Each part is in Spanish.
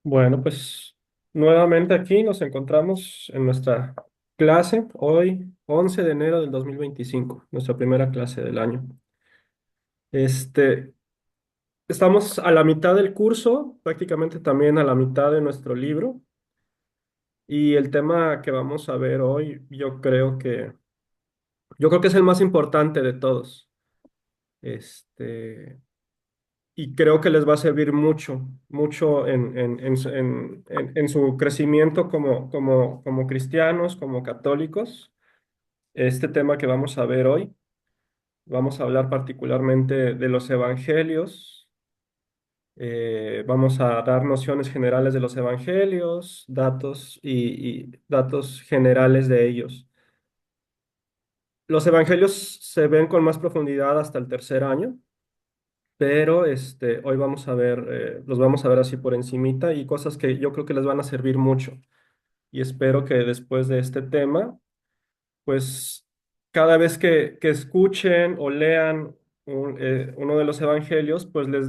Bueno, pues nuevamente aquí nos encontramos en nuestra clase, hoy 11 de enero del 2025, nuestra primera clase del año. Este, Estamos a la mitad del curso, prácticamente también a la mitad de nuestro libro, y el tema que vamos a ver hoy, yo creo que es el más importante de todos. Este, y creo que les va a servir mucho, mucho en su crecimiento como cristianos, como católicos. Este tema que vamos a ver hoy, vamos a hablar particularmente de los evangelios, vamos a dar nociones generales de los evangelios, datos y datos generales de ellos. Los evangelios se ven con más profundidad hasta el tercer año, pero hoy vamos a ver, los vamos a ver así por encimita y cosas que yo creo que les van a servir mucho. Y espero que después de este tema, pues cada vez que escuchen o lean uno de los evangelios, pues les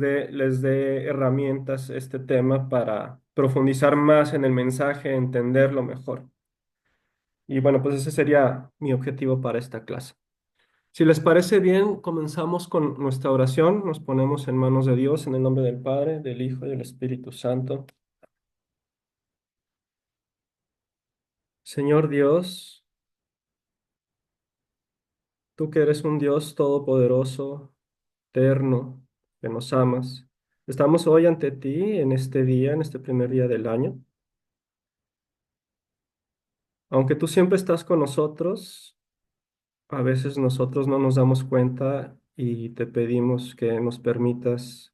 dé herramientas este tema para profundizar más en el mensaje, entenderlo mejor. Y bueno, pues ese sería mi objetivo para esta clase. Si les parece bien, comenzamos con nuestra oración. Nos ponemos en manos de Dios en el nombre del Padre, del Hijo y del Espíritu Santo. Señor Dios, tú que eres un Dios todopoderoso, eterno, que nos amas, estamos hoy ante ti en este día, en este primer día del año. Aunque tú siempre estás con nosotros, a veces nosotros no nos damos cuenta y te pedimos que nos permitas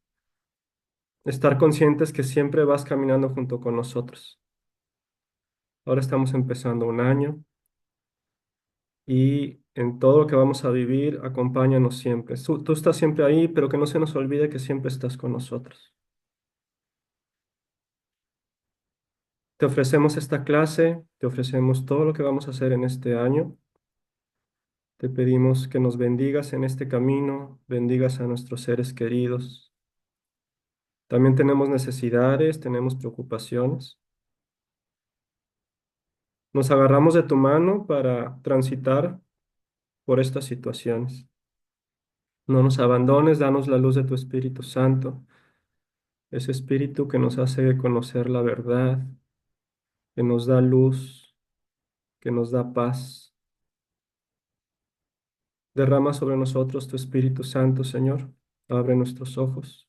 estar conscientes que siempre vas caminando junto con nosotros. Ahora estamos empezando un año y en todo lo que vamos a vivir, acompáñanos siempre. Tú estás siempre ahí, pero que no se nos olvide que siempre estás con nosotros. Te ofrecemos esta clase, te ofrecemos todo lo que vamos a hacer en este año. Te pedimos que nos bendigas en este camino, bendigas a nuestros seres queridos. También tenemos necesidades, tenemos preocupaciones. Nos agarramos de tu mano para transitar por estas situaciones. No nos abandones, danos la luz de tu Espíritu Santo, ese Espíritu que nos hace conocer la verdad, que nos da luz, que nos da paz. Derrama sobre nosotros tu Espíritu Santo, Señor. Abre nuestros ojos,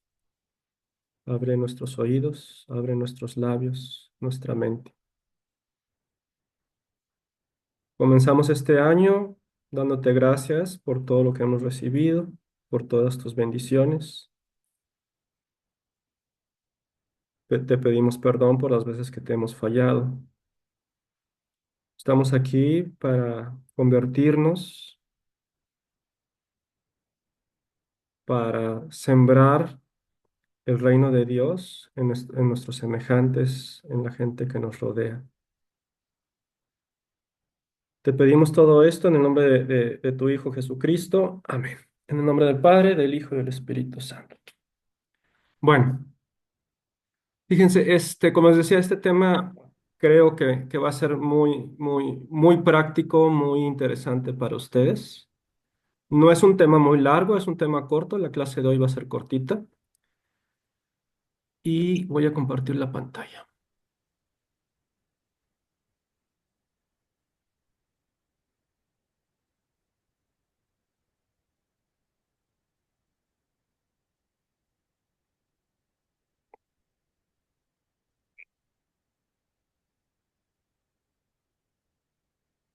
abre nuestros oídos, abre nuestros labios, nuestra mente. Comenzamos este año dándote gracias por todo lo que hemos recibido, por todas tus bendiciones. Te pedimos perdón por las veces que te hemos fallado. Estamos aquí para convertirnos, para sembrar el reino de Dios en nuestros semejantes, en la gente que nos rodea. Te pedimos todo esto en el nombre de tu Hijo Jesucristo. Amén. En el nombre del Padre, del Hijo y del Espíritu Santo. Bueno, fíjense, como les decía, este tema creo que va a ser muy, muy, muy práctico, muy interesante para ustedes. No es un tema muy largo, es un tema corto. La clase de hoy va a ser cortita y voy a compartir la pantalla.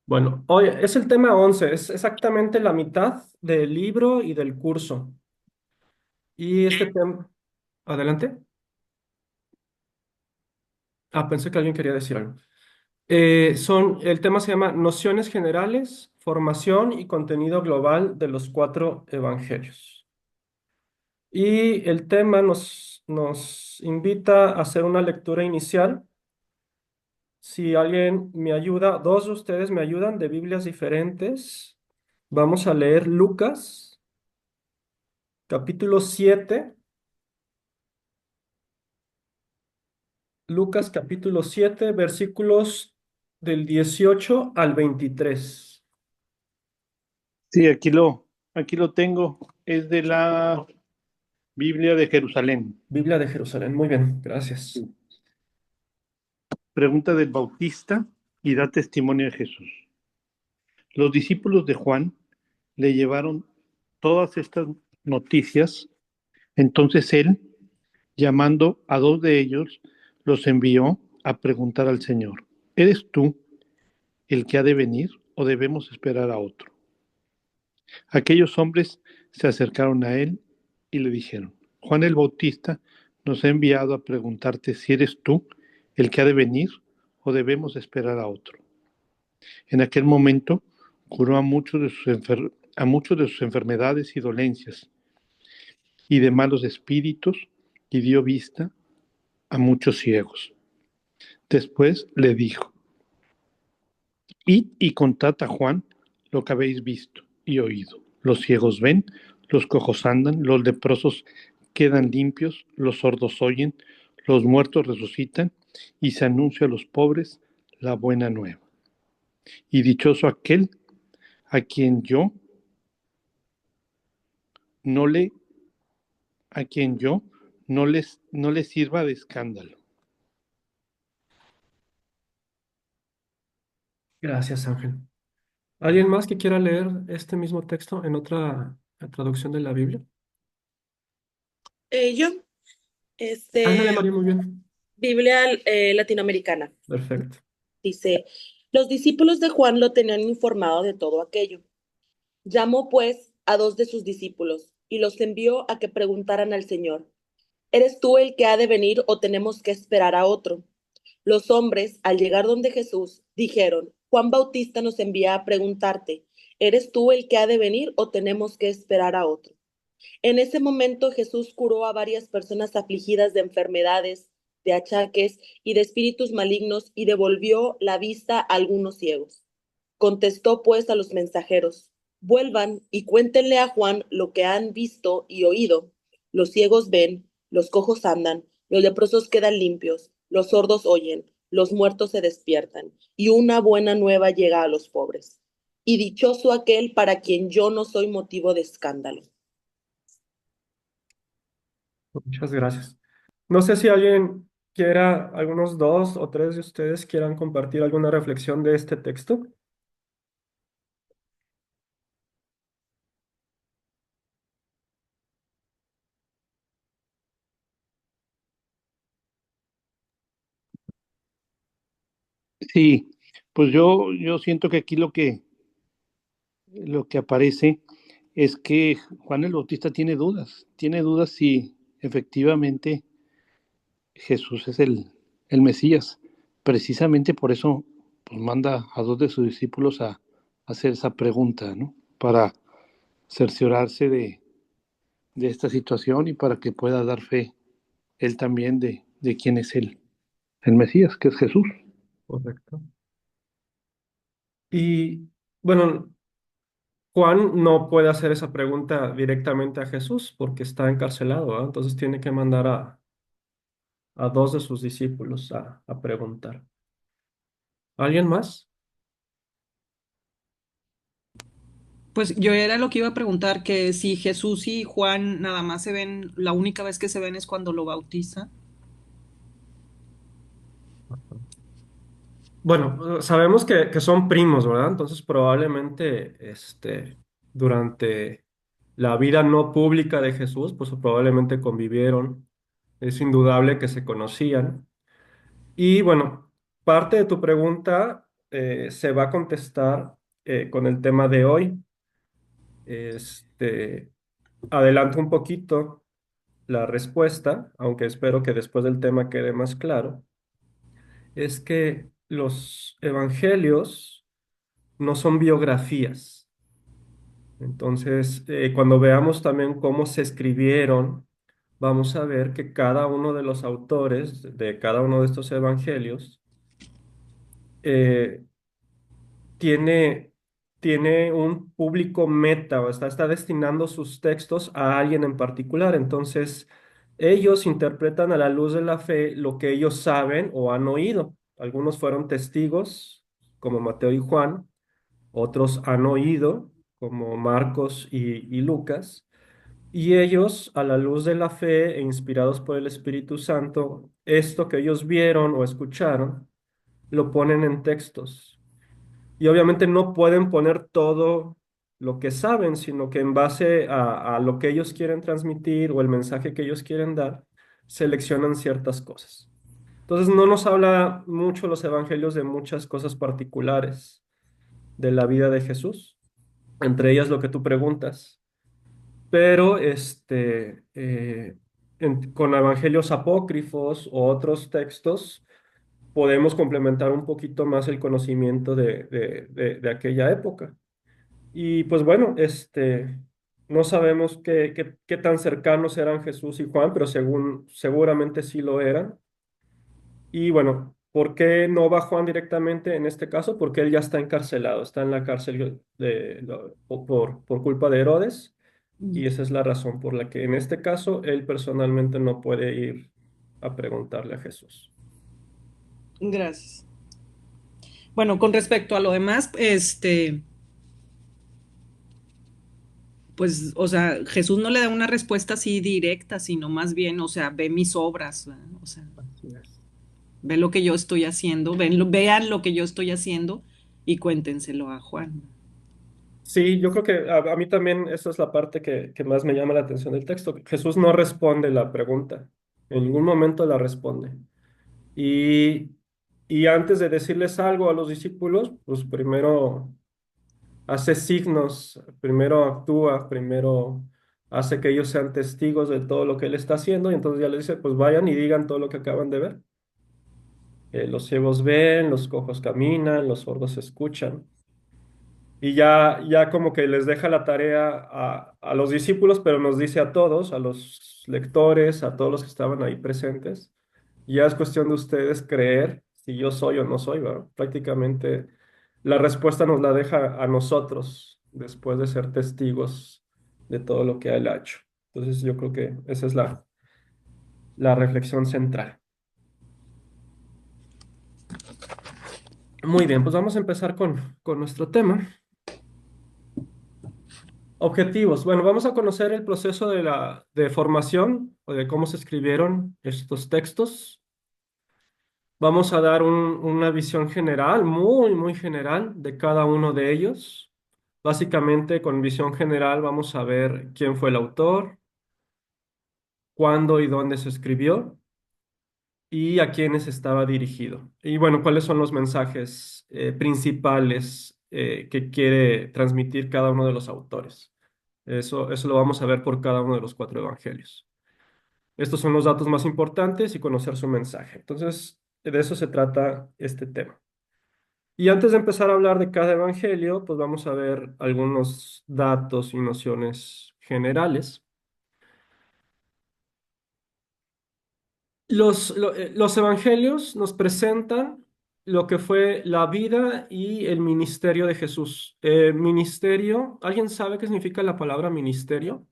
Bueno, hoy es el tema 11, es exactamente la mitad del libro y del curso. Y este tema, adelante. Ah, pensé que alguien quería decir algo. El tema se llama Nociones Generales, Formación y Contenido Global de los cuatro Evangelios. Y el tema nos invita a hacer una lectura inicial. Si alguien me ayuda, dos de ustedes me ayudan de Biblias diferentes. Vamos a leer Lucas, capítulo 7, Lucas capítulo 7 versículos del 18 al 23. Sí, aquí lo tengo. Es de la Biblia de Jerusalén. Biblia de Jerusalén. Muy bien, gracias. Pregunta del Bautista y da testimonio de Jesús. Los discípulos de Juan le llevaron todas estas noticias. Entonces él, llamando a dos de ellos, los envió a preguntar al Señor: ¿eres tú el que ha de venir o debemos esperar a otro? Aquellos hombres se acercaron a él y le dijeron: Juan el Bautista nos ha enviado a preguntarte si eres tú el que ha de venir o debemos esperar a otro. En aquel momento curó a muchos de sus enfermedades y dolencias y de malos espíritus, y dio vista a muchos ciegos. Después le dijo: id y contad a Juan lo que habéis visto y oído. Los ciegos ven, los cojos andan, los leprosos quedan limpios, los sordos oyen, los muertos resucitan, y se anuncia a los pobres la buena nueva. Y dichoso aquel a quien yo no le a quien yo no les sirva de escándalo. Gracias, Ángel. ¿Alguien más que quiera leer este mismo texto en otra traducción de la Biblia? Yo, Ándale, este, María, muy bien. Biblia latinoamericana, Perfecto. dice, los discípulos de Juan lo tenían informado de todo aquello. Llamó pues a dos de sus discípulos y los envió a que preguntaran al Señor: ¿eres tú el que ha de venir o tenemos que esperar a otro? Los hombres, al llegar donde Jesús, dijeron: Juan Bautista nos envía a preguntarte: ¿eres tú el que ha de venir o tenemos que esperar a otro? En ese momento Jesús curó a varias personas afligidas de enfermedades, de achaques y de espíritus malignos, y devolvió la vista a algunos ciegos. Contestó pues a los mensajeros: vuelvan y cuéntenle a Juan lo que han visto y oído. Los ciegos ven, los cojos andan, los leprosos quedan limpios, los sordos oyen, los muertos se despiertan, y una buena nueva llega a los pobres. Y dichoso aquel para quien yo no soy motivo de escándalo. Muchas gracias. No sé si alguien quiera, algunos dos o tres de ustedes quieran compartir alguna reflexión de este texto. Sí, pues yo siento que aquí lo que aparece es que Juan el Bautista tiene dudas si efectivamente Jesús es el Mesías. Precisamente por eso pues, manda a dos de sus discípulos a hacer esa pregunta, ¿no? Para cerciorarse de esta situación y para que pueda dar fe él también de quién es el Mesías, que es Jesús. Correcto. Y bueno, Juan no puede hacer esa pregunta directamente a Jesús porque está encarcelado, ¿verdad? Entonces tiene que mandar a dos de sus discípulos a preguntar. ¿Alguien más? Pues yo era lo que iba a preguntar, que si Jesús y Juan nada más se ven, la única vez que se ven es cuando lo bautiza. Bueno, sabemos que son primos, ¿verdad? Entonces probablemente durante la vida no pública de Jesús, pues probablemente convivieron. Es indudable que se conocían. Y bueno, parte de tu pregunta se va a contestar con el tema de hoy. Este, adelanto un poquito la respuesta, aunque espero que después del tema quede más claro. Es que los evangelios no son biografías. Entonces, cuando veamos también cómo se escribieron, vamos a ver que cada uno de los autores de cada uno de estos evangelios eh, tiene, tiene un público meta, o está destinando sus textos a alguien en particular. Entonces, Ellos interpretan a la luz de la fe lo que ellos saben o han oído. Algunos fueron testigos, como Mateo y Juan, otros han oído, como Marcos y Lucas, y ellos, a la luz de la fe e inspirados por el Espíritu Santo, esto que ellos vieron o escucharon, lo ponen en textos. Y obviamente no pueden poner todo lo que saben, sino que en base a lo que ellos quieren transmitir o el mensaje que ellos quieren dar, seleccionan ciertas cosas. Entonces no nos habla mucho los evangelios de muchas cosas particulares de la vida de Jesús, entre ellas lo que tú preguntas, pero con evangelios apócrifos o otros textos podemos complementar un poquito más el conocimiento de aquella época. Y pues bueno, no sabemos qué tan cercanos eran Jesús y Juan, pero seguramente sí lo eran. Y bueno, ¿por qué no va Juan directamente en este caso? Porque él ya está encarcelado, está en la cárcel por culpa de Herodes, y esa es la razón por la que en este caso él personalmente no puede ir a preguntarle a Jesús. Gracias. Bueno, con respecto a lo demás, pues, o sea, Jesús no le da una respuesta así directa, sino más bien, o sea, ve mis obras, ¿verdad? O sea, Así es. ve lo que yo estoy haciendo, vean lo que yo estoy haciendo y cuéntenselo a Juan. Sí, yo creo que a mí también esa es la parte que más me llama la atención del texto. Jesús no responde la pregunta, en ningún momento la responde. Y, y antes de decirles algo a los discípulos, pues primero hace signos, primero actúa, primero hace que ellos sean testigos de todo lo que él está haciendo y entonces ya les dice, pues vayan y digan todo lo que acaban de ver. Los ciegos ven, los cojos caminan, los sordos escuchan. Y ya como que les deja la tarea a los discípulos, pero nos dice a todos, a los lectores, a todos los que estaban ahí presentes. Ya es cuestión de ustedes creer si yo soy o no soy, ¿verdad? Prácticamente la respuesta nos la deja a nosotros después de ser testigos de todo lo que él ha hecho. Entonces yo creo que esa es la reflexión central. Muy bien, pues vamos a empezar con nuestro tema. Objetivos. Bueno, vamos a conocer el proceso de formación o de cómo se escribieron estos textos. Vamos a dar una visión general, muy general, de cada uno de ellos. Básicamente, con visión general, vamos a ver quién fue el autor, cuándo y dónde se escribió y a quiénes estaba dirigido. Y bueno, cuáles son los mensajes principales que quiere transmitir cada uno de los autores. Eso lo vamos a ver por cada uno de los cuatro evangelios. Estos son los datos más importantes y conocer su mensaje. Entonces, de eso se trata este tema. Y antes de empezar a hablar de cada evangelio, pues vamos a ver algunos datos y nociones generales. Los evangelios nos presentan lo que fue la vida y el ministerio de Jesús. Ministerio, ¿alguien sabe qué significa la palabra ministerio?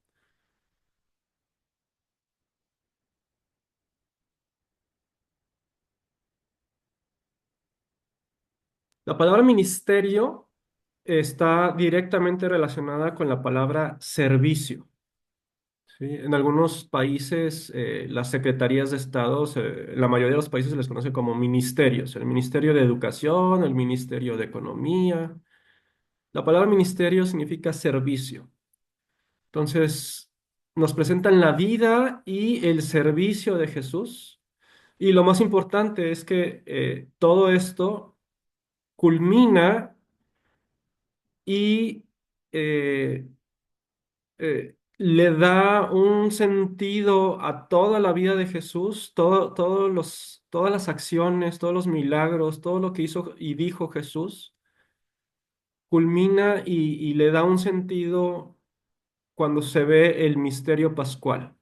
La palabra ministerio está directamente relacionada con la palabra servicio. ¿Sí? En algunos países, las secretarías de Estado, la mayoría de los países se les conoce como ministerios. El Ministerio de Educación, el Ministerio de Economía. La palabra ministerio significa servicio. Entonces, nos presentan la vida y el servicio de Jesús. Y lo más importante es que todo esto culmina y eh, le da un sentido a toda la vida de Jesús, todas las acciones, todos los milagros, todo lo que hizo y dijo Jesús, culmina y le da un sentido cuando se ve el misterio pascual.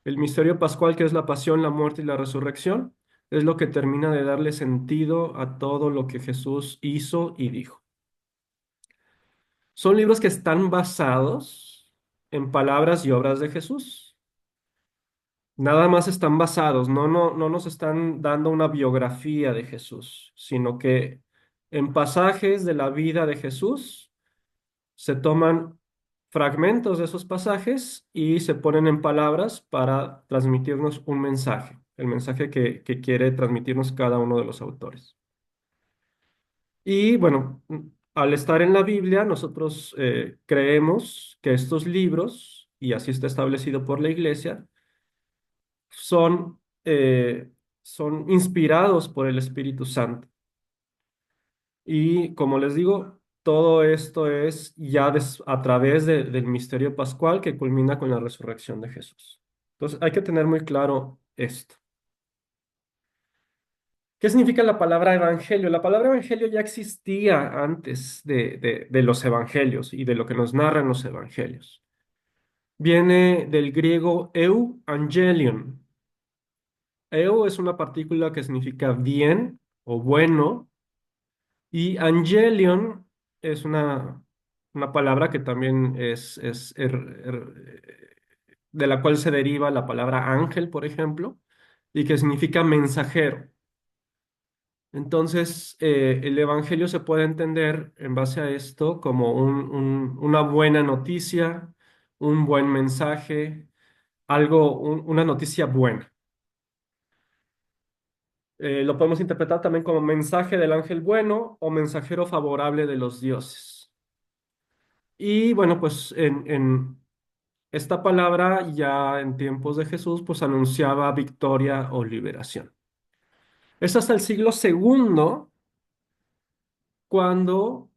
El misterio pascual, que es la pasión, la muerte y la resurrección, es lo que termina de darle sentido a todo lo que Jesús hizo y dijo. Son libros que están basados en palabras y obras de Jesús. Nada más están basados, no nos están dando una biografía de Jesús, sino que en pasajes de la vida de Jesús se toman fragmentos de esos pasajes y se ponen en palabras para transmitirnos un mensaje, el mensaje que quiere transmitirnos cada uno de los autores. Y bueno, al estar en la Biblia, nosotros creemos que estos libros, y así está establecido por la Iglesia, son, son inspirados por el Espíritu Santo. Y como les digo, todo esto es ya a través del misterio pascual que culmina con la resurrección de Jesús. Entonces hay que tener muy claro esto. ¿Qué significa la palabra evangelio? La palabra evangelio ya existía antes de los evangelios y de lo que nos narran los evangelios. Viene del griego euangelion. Eu es una partícula que significa bien o bueno, y angelion es una palabra que también de la cual se deriva la palabra ángel, por ejemplo, y que significa mensajero. Entonces, el evangelio se puede entender en base a esto como una buena noticia, un buen mensaje, una noticia buena. Lo podemos interpretar también como mensaje del ángel bueno o mensajero favorable de los dioses. Y bueno, pues en esta palabra ya en tiempos de Jesús, pues anunciaba victoria o liberación. Es hasta el siglo segundo cuando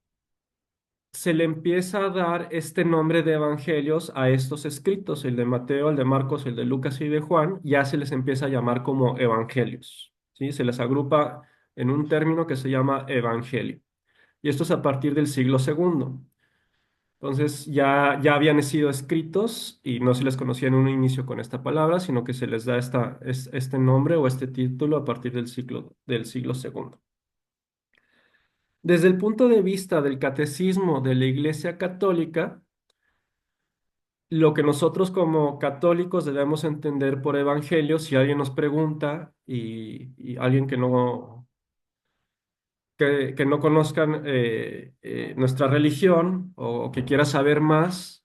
se le empieza a dar este nombre de evangelios a estos escritos, el de Mateo, el de Marcos, el de Lucas y de Juan, ya se les empieza a llamar como evangelios, ¿sí? Se les agrupa en un término que se llama evangelio. Y esto es a partir del siglo segundo. Entonces ya habían sido escritos y no se les conocía en un inicio con esta palabra, sino que se les da este nombre o este título a partir del siglo segundo. Desde el punto de vista del catecismo de la Iglesia Católica, lo que nosotros como católicos debemos entender por evangelio, si alguien nos pregunta y alguien que no conozcan nuestra religión o que quiera saber más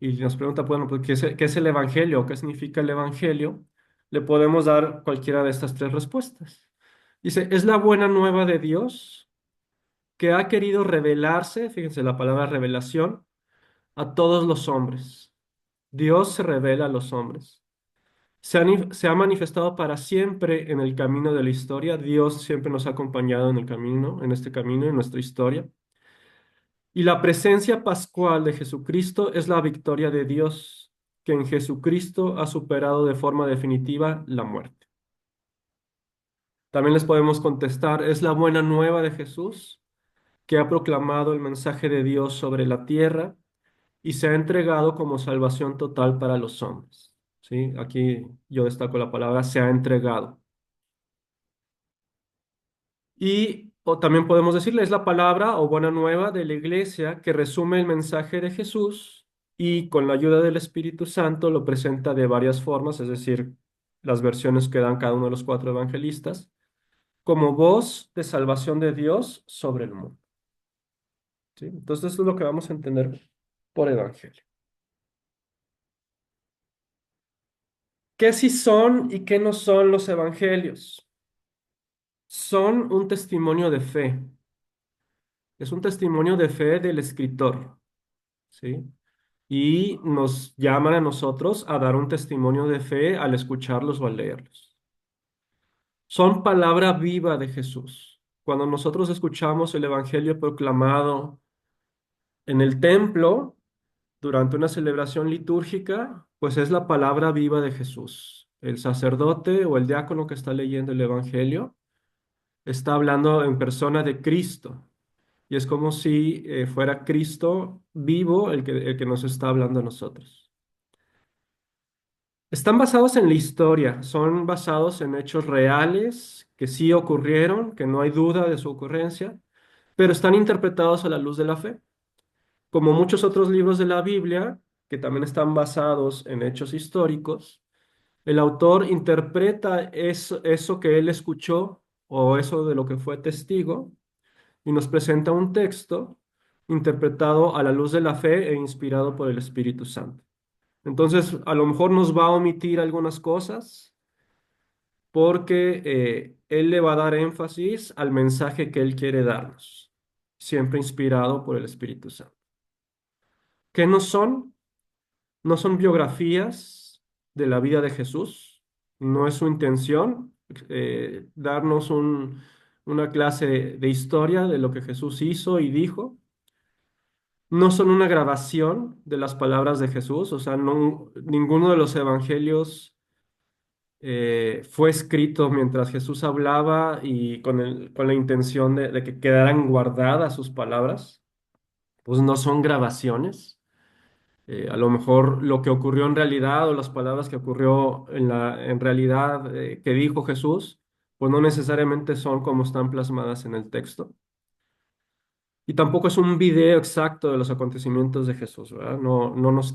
y nos pregunta, bueno, pues, qué es el evangelio? ¿Qué significa el evangelio? Le podemos dar cualquiera de estas tres respuestas. Dice, es la buena nueva de Dios que ha querido revelarse, fíjense la palabra revelación, a todos los hombres. Dios se revela a los hombres. Se ha manifestado para siempre en el camino de la historia. Dios siempre nos ha acompañado en el camino, en este camino, en nuestra historia. Y la presencia pascual de Jesucristo es la victoria de Dios, que en Jesucristo ha superado de forma definitiva la muerte. También les podemos contestar, es la buena nueva de Jesús, que ha proclamado el mensaje de Dios sobre la tierra y se ha entregado como salvación total para los hombres. ¿Sí? Aquí yo destaco la palabra se ha entregado. Y o también podemos decirle, es la palabra o buena nueva de la iglesia que resume el mensaje de Jesús y con la ayuda del Espíritu Santo lo presenta de varias formas, es decir, las versiones que dan cada uno de los cuatro evangelistas, como voz de salvación de Dios sobre el mundo. ¿Sí? Entonces, esto es lo que vamos a entender por evangelio. ¿Qué sí son y qué no son los evangelios? Son un testimonio de fe. Es un testimonio de fe del escritor, ¿sí? Y nos llaman a nosotros a dar un testimonio de fe al escucharlos o al leerlos. Son palabra viva de Jesús. Cuando nosotros escuchamos el evangelio proclamado en el templo durante una celebración litúrgica, pues es la palabra viva de Jesús. El sacerdote o el diácono que está leyendo el evangelio está hablando en persona de Cristo. Y es como si fuera Cristo vivo el que nos está hablando a nosotros. Están basados en la historia, son basados en hechos reales que sí ocurrieron, que no hay duda de su ocurrencia, pero están interpretados a la luz de la fe. Como muchos otros libros de la Biblia, que también están basados en hechos históricos, El autor interpreta eso que él escuchó o eso de lo que fue testigo y nos presenta un texto interpretado a la luz de la fe e inspirado por el Espíritu Santo. Entonces, a lo mejor nos va a omitir algunas cosas porque él le va a dar énfasis al mensaje que él quiere darnos, siempre inspirado por el Espíritu Santo. ¿Qué no son? No son biografías de la vida de Jesús, no es su intención darnos una clase de historia de lo que Jesús hizo y dijo. No son una grabación de las palabras de Jesús, o sea, ninguno de los evangelios fue escrito mientras Jesús hablaba y con la intención de que quedaran guardadas sus palabras, pues no son grabaciones. A lo mejor lo que ocurrió en realidad o las palabras que ocurrió en realidad que dijo Jesús, pues no necesariamente son como están plasmadas en el texto. Y tampoco es un video exacto de los acontecimientos de Jesús, ¿verdad? No nos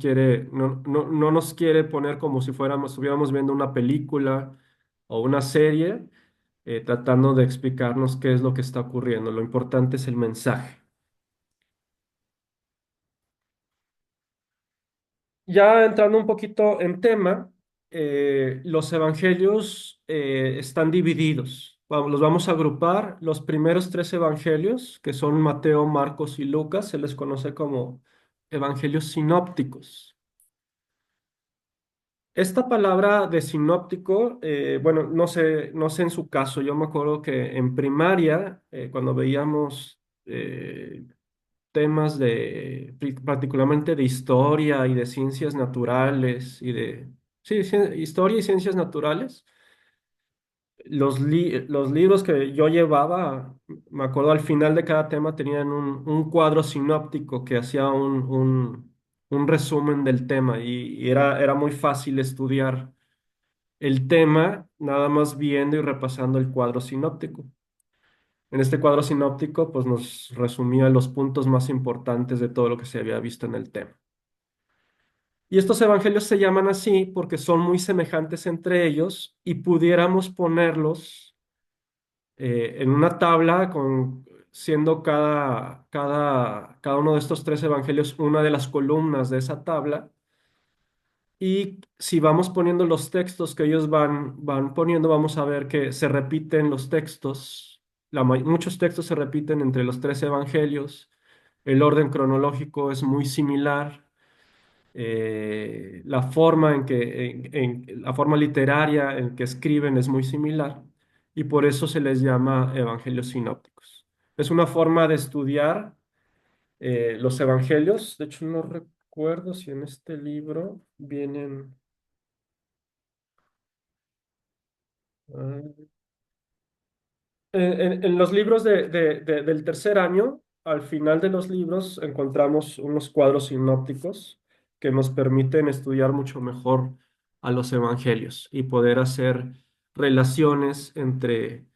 quiere poner como si estuviéramos viendo una película o una serie, tratando de explicarnos qué es lo que está ocurriendo. Lo importante es el mensaje. Ya entrando un poquito en tema, los evangelios están divididos. Los vamos a agrupar. Los primeros tres evangelios, que son Mateo, Marcos y Lucas, se les conoce como evangelios sinópticos. Esta palabra de sinóptico, bueno, no sé en su caso, yo me acuerdo que en primaria, cuando veíamos temas particularmente de historia y de ciencias naturales sí, historia y ciencias naturales. Los libros que yo llevaba, me acuerdo al final de cada tema tenían un cuadro sinóptico que hacía un resumen del tema y era muy fácil estudiar el tema nada más viendo y repasando el cuadro sinóptico. En este cuadro sinóptico, pues nos resumía los puntos más importantes de todo lo que se había visto en el tema. Y estos evangelios se llaman así porque son muy semejantes entre ellos y pudiéramos ponerlos en una tabla siendo cada uno de estos tres evangelios una de las columnas de esa tabla. Y si vamos poniendo los textos que ellos van poniendo, vamos a ver que se repiten los textos. Muchos textos se repiten entre los tres evangelios. El orden cronológico es muy similar. La forma la forma literaria en que escriben es muy similar. Y por eso se les llama evangelios sinópticos. Es una forma de estudiar los evangelios. De hecho, no recuerdo si en este libro vienen. Ah, en los libros del tercer año, al final de los libros, encontramos unos cuadros sinópticos que nos permiten estudiar mucho mejor a los evangelios y poder hacer relaciones entre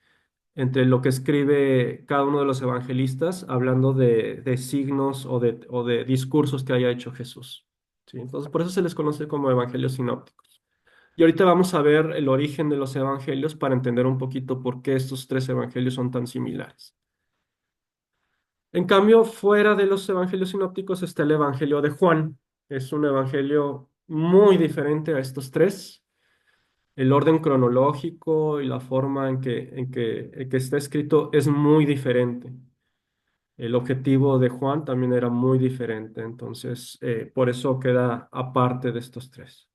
lo que escribe cada uno de los evangelistas, hablando de signos o de discursos que haya hecho Jesús. ¿Sí? Entonces, por eso se les conoce como evangelios sinópticos. Y ahorita vamos a ver el origen de los evangelios para entender un poquito por qué estos tres evangelios son tan similares. En cambio, fuera de los evangelios sinópticos está el evangelio de Juan. Es un evangelio muy diferente a estos tres. El orden cronológico y la forma en que está escrito es muy diferente. El objetivo de Juan también era muy diferente. Entonces, por eso queda aparte de estos tres.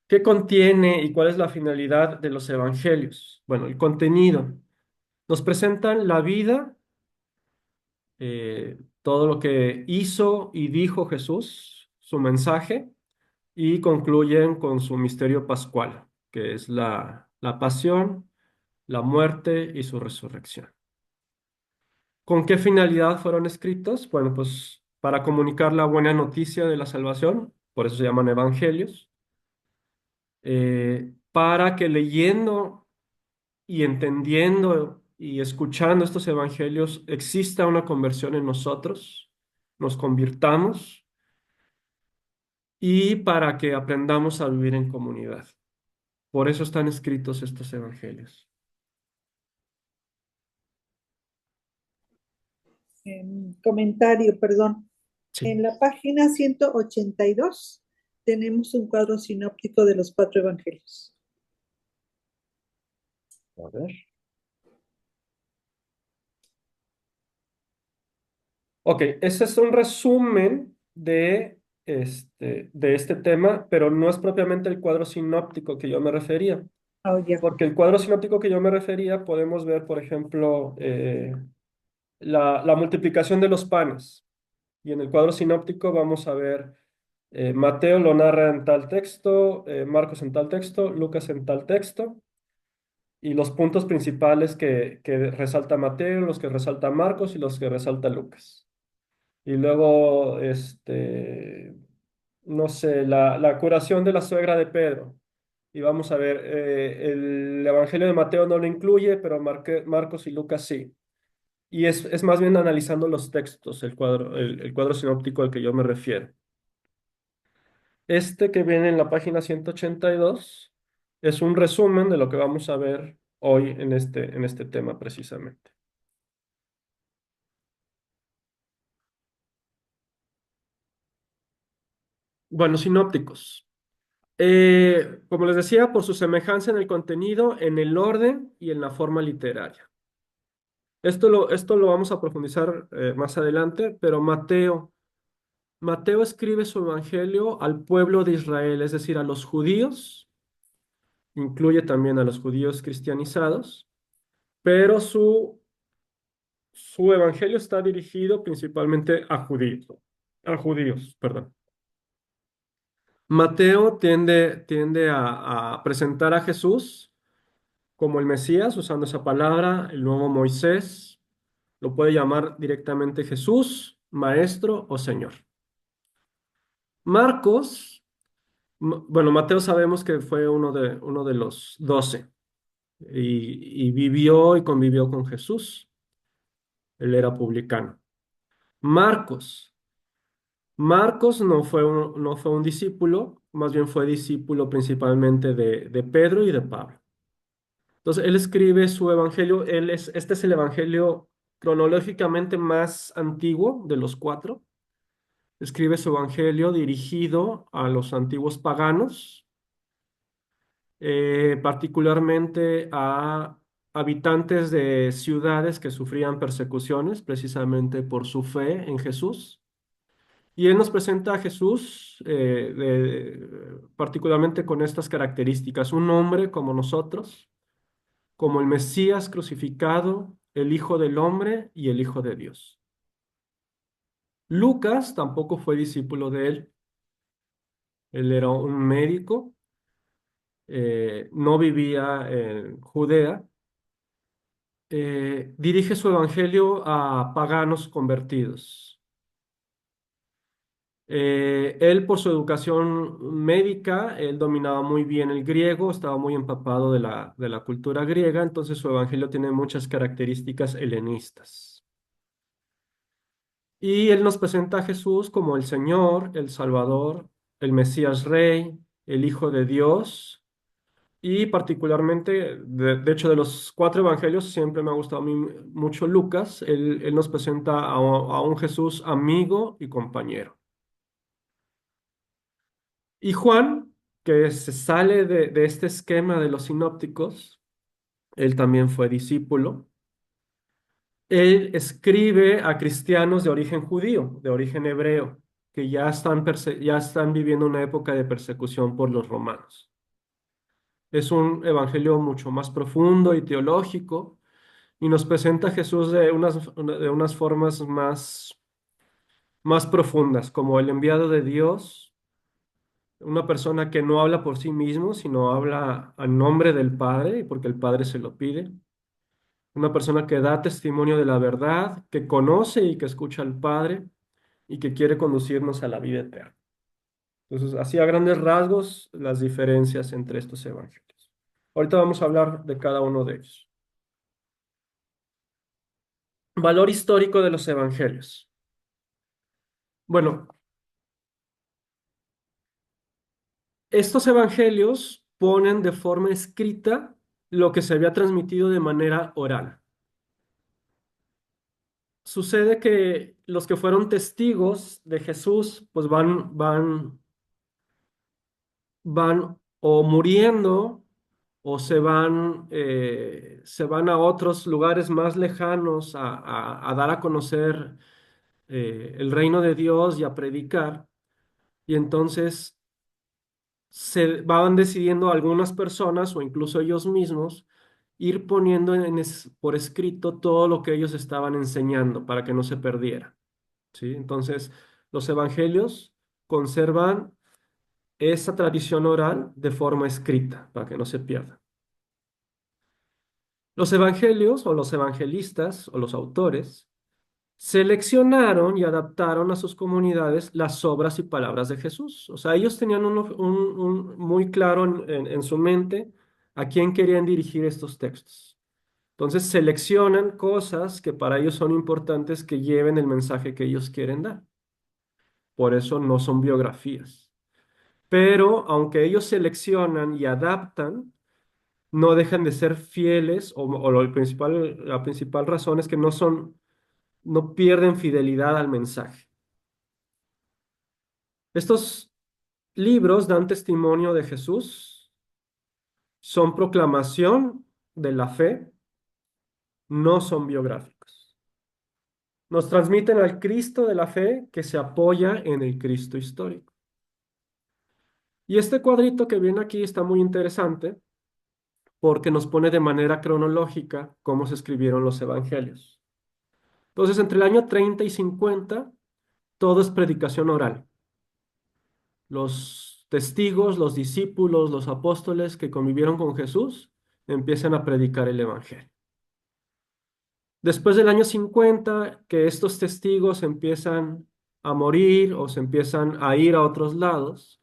¿Qué contiene y cuál es la finalidad de los evangelios? Bueno, el contenido. Nos presentan la vida, todo lo que hizo y dijo Jesús, su mensaje, y concluyen con su misterio pascual, que es la pasión, la muerte y su resurrección. ¿Con qué finalidad fueron escritos? Bueno, pues para comunicar la buena noticia de la salvación, por eso se llaman evangelios, para que leyendo y entendiendo y escuchando estos evangelios exista una conversión en nosotros, nos convirtamos y para que aprendamos a vivir en comunidad. Por eso están escritos estos evangelios. Comentario, perdón. Sí. En la página 182 tenemos un cuadro sinóptico de los 4 evangelios. A ver. Ok, ese es un resumen de este tema, pero no es propiamente el cuadro sinóptico que yo me refería. Oh, ya. Porque el cuadro sinóptico que yo me refería, podemos ver, por ejemplo, la multiplicación de los panes. Y en el cuadro sinóptico vamos a ver, Mateo lo narra en tal texto, Marcos en tal texto, Lucas en tal texto, y los puntos principales que resalta Mateo, los que resalta Marcos y los que resalta Lucas. Y luego, no sé, la curación de la suegra de Pedro. Y vamos a ver, el Evangelio de Mateo no lo incluye, pero Marcos y Lucas sí. Y es más bien analizando los textos, el cuadro sinóptico al que yo me refiero. Este que viene en la página 182 es un resumen de lo que vamos a ver hoy en este tema precisamente. Bueno, sinópticos. Como les decía, por su semejanza en el contenido, en el orden y en la forma literaria. Esto lo vamos a profundizar más adelante, pero Mateo escribe su evangelio al pueblo de Israel, es decir, a los judíos, incluye también a los judíos cristianizados, pero su evangelio está dirigido principalmente a judíos, perdón. Mateo tiende a presentar a Jesús como el Mesías, usando esa palabra, el nuevo Moisés, lo puede llamar directamente Jesús, Maestro o Señor. Marcos, bueno, Mateo sabemos que fue uno de los 12 y vivió y convivió con Jesús. Él era publicano. Marcos. Marcos no fue un discípulo, más bien fue discípulo principalmente de Pedro y de Pablo. Entonces, él escribe su evangelio, este es el evangelio cronológicamente más antiguo de los 4. Escribe su evangelio dirigido a los antiguos paganos, particularmente a habitantes de ciudades que sufrían persecuciones precisamente por su fe en Jesús. Y él nos presenta a Jesús particularmente con estas características, un hombre como nosotros, como el Mesías crucificado, el Hijo del Hombre y el Hijo de Dios. Lucas tampoco fue discípulo de él. Él era un médico, no vivía en Judea. Dirige su evangelio a paganos convertidos. Él, por su educación médica, él dominaba muy bien el griego, estaba muy empapado de la cultura griega, entonces su evangelio tiene muchas características helenistas. Y él nos presenta a Jesús como el Señor, el Salvador, el Mesías Rey, el Hijo de Dios. Y particularmente, de hecho, de los 4 evangelios, siempre me ha gustado a mí mucho Lucas. Él nos presenta a un Jesús amigo y compañero. Y Juan, que se sale de este esquema de los sinópticos, él también fue discípulo. Él escribe a cristianos de origen judío, de origen hebreo, que ya están viviendo una época de persecución por los romanos. Es un evangelio mucho más profundo y teológico y nos presenta a Jesús de unas formas más profundas, como el enviado de Dios, una persona que no habla por sí mismo, sino habla a nombre del Padre, porque el Padre se lo pide. Una persona que da testimonio de la verdad, que conoce y que escucha al Padre y que quiere conducirnos a la vida eterna. Entonces, así a grandes rasgos, las diferencias entre estos evangelios. Ahorita vamos a hablar de cada uno de ellos. Valor histórico de los evangelios. Bueno, Estos evangelios ponen de forma escrita lo que se había transmitido de manera oral. Sucede que los que fueron testigos de Jesús, pues van o muriendo o se van a otros lugares más lejanos a dar a conocer el reino de Dios y a predicar. Y entonces se van decidiendo algunas personas o incluso ellos mismos ir poniendo por escrito todo lo que ellos estaban enseñando para que no se perdiera. ¿Sí? Entonces, los evangelios conservan esa tradición oral de forma escrita para que no se pierda. Los evangelios o los evangelistas o los autores seleccionaron y adaptaron a sus comunidades las obras y palabras de Jesús. O sea, ellos tenían muy claro en su mente a quién querían dirigir estos textos. Entonces seleccionan cosas que para ellos son importantes que lleven el mensaje que ellos quieren dar. Por eso no son biografías. Pero aunque ellos seleccionan y adaptan, no dejan de ser fieles la principal razón es que no pierden fidelidad al mensaje. Estos libros dan testimonio de Jesús, son proclamación de la fe, no son biográficos. Nos transmiten al Cristo de la fe que se apoya en el Cristo histórico. Y este cuadrito que viene aquí está muy interesante porque nos pone de manera cronológica cómo se escribieron los evangelios. Entonces, entre el año 30 y 50, todo es predicación oral. Los testigos, los discípulos, los apóstoles que convivieron con Jesús empiezan a predicar el evangelio. Después del año 50, que estos testigos empiezan a morir o se empiezan a ir a otros lados,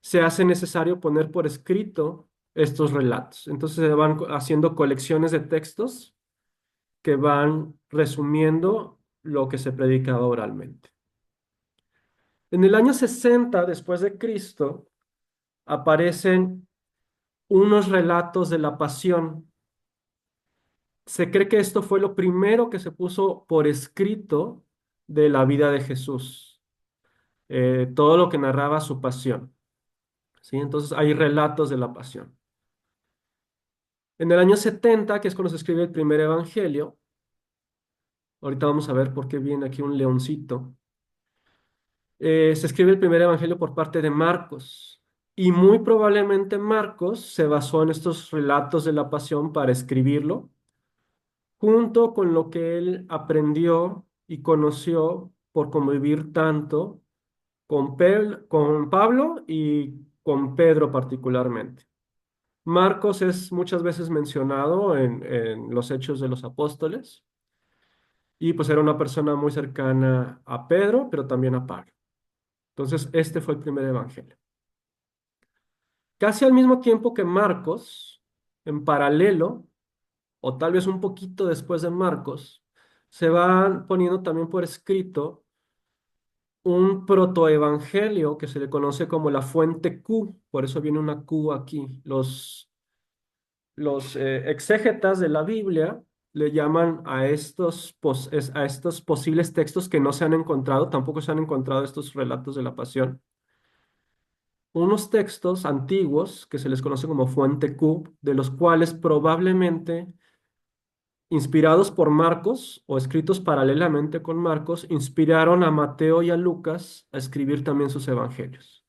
se hace necesario poner por escrito estos relatos. Entonces se van haciendo colecciones de textos que van resumiendo lo que se predicaba oralmente. En el año 60 después de Cristo aparecen unos relatos de la pasión. Se cree que esto fue lo primero que se puso por escrito de la vida de Jesús, todo lo que narraba su pasión. ¿Sí? Entonces hay relatos de la pasión. En el año 70, que es cuando se escribe el primer evangelio, ahorita vamos a ver por qué viene aquí un leoncito, se escribe el primer evangelio por parte de Marcos. Y muy probablemente Marcos se basó en estos relatos de la pasión para escribirlo junto con lo que él aprendió y conoció por convivir tanto con Pablo y con Pedro particularmente. Marcos es muchas veces mencionado en los Hechos de los Apóstoles y pues era una persona muy cercana a Pedro, pero también a Pablo. Entonces, este fue el primer evangelio. Casi al mismo tiempo que Marcos, en paralelo, o tal vez un poquito después de Marcos, se van poniendo también por escrito un protoevangelio que se le conoce como la fuente Q, por eso viene una Q aquí. Los exégetas de la Biblia le llaman a estos posibles textos que no se han encontrado, tampoco se han encontrado estos relatos de la pasión, unos textos antiguos que se les conoce como fuente Q, de los cuales probablemente inspirados por Marcos o escritos paralelamente con Marcos, inspiraron a Mateo y a Lucas a escribir también sus evangelios.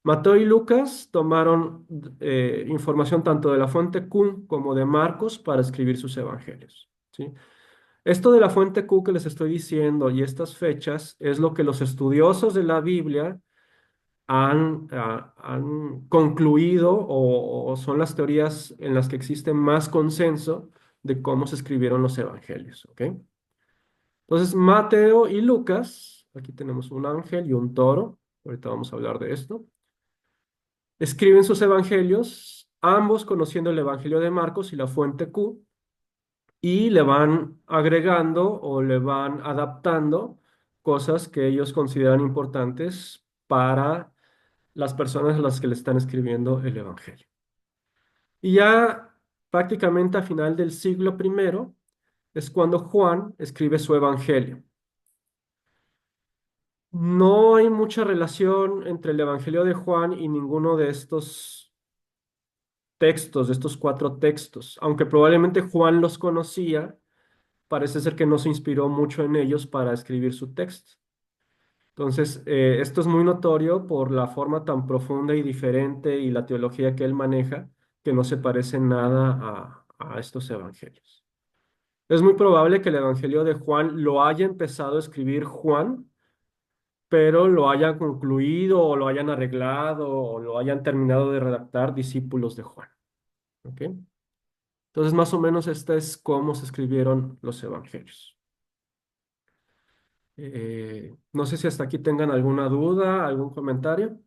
Mateo y Lucas tomaron información tanto de la fuente Q como de Marcos para escribir sus evangelios. ¿Sí? Esto de la fuente Q que les estoy diciendo y estas fechas es lo que los estudiosos de la Biblia han concluido o son las teorías en las que existe más consenso de cómo se escribieron los evangelios, ¿ok? Entonces, Mateo y Lucas, aquí tenemos un ángel y un toro, ahorita vamos a hablar de esto, escriben sus evangelios, ambos conociendo el evangelio de Marcos y la fuente Q, y le van agregando o le van adaptando cosas que ellos consideran importantes para las personas a las que le están escribiendo el Evangelio. Y ya prácticamente a final del siglo primero es cuando Juan escribe su Evangelio. No hay mucha relación entre el Evangelio de Juan y ninguno de estos textos, de estos cuatro textos. Aunque probablemente Juan los conocía, parece ser que no se inspiró mucho en ellos para escribir su texto. Entonces, esto es muy notorio por la forma tan profunda y diferente y la teología que él maneja, que no se parece nada a estos evangelios. Es muy probable que el Evangelio de Juan lo haya empezado a escribir Juan, pero lo hayan concluido o lo hayan arreglado o lo hayan terminado de redactar discípulos de Juan. ¿Ok? Entonces, más o menos esta es cómo se escribieron los evangelios. No sé si hasta aquí tengan alguna duda, algún comentario.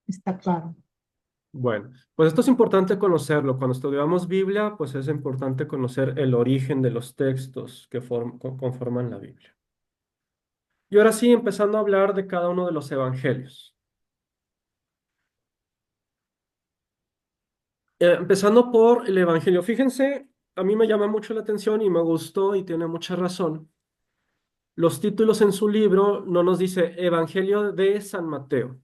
Está claro. Bueno, pues esto es importante conocerlo. Cuando estudiamos Biblia, pues es importante conocer el origen de los textos que conforman la Biblia. Y ahora sí, empezando a hablar de cada uno de los evangelios. Empezando por el evangelio. Fíjense, a mí me llama mucho la atención y me gustó y tiene mucha razón. Los títulos en su libro no nos dice Evangelio de San Mateo.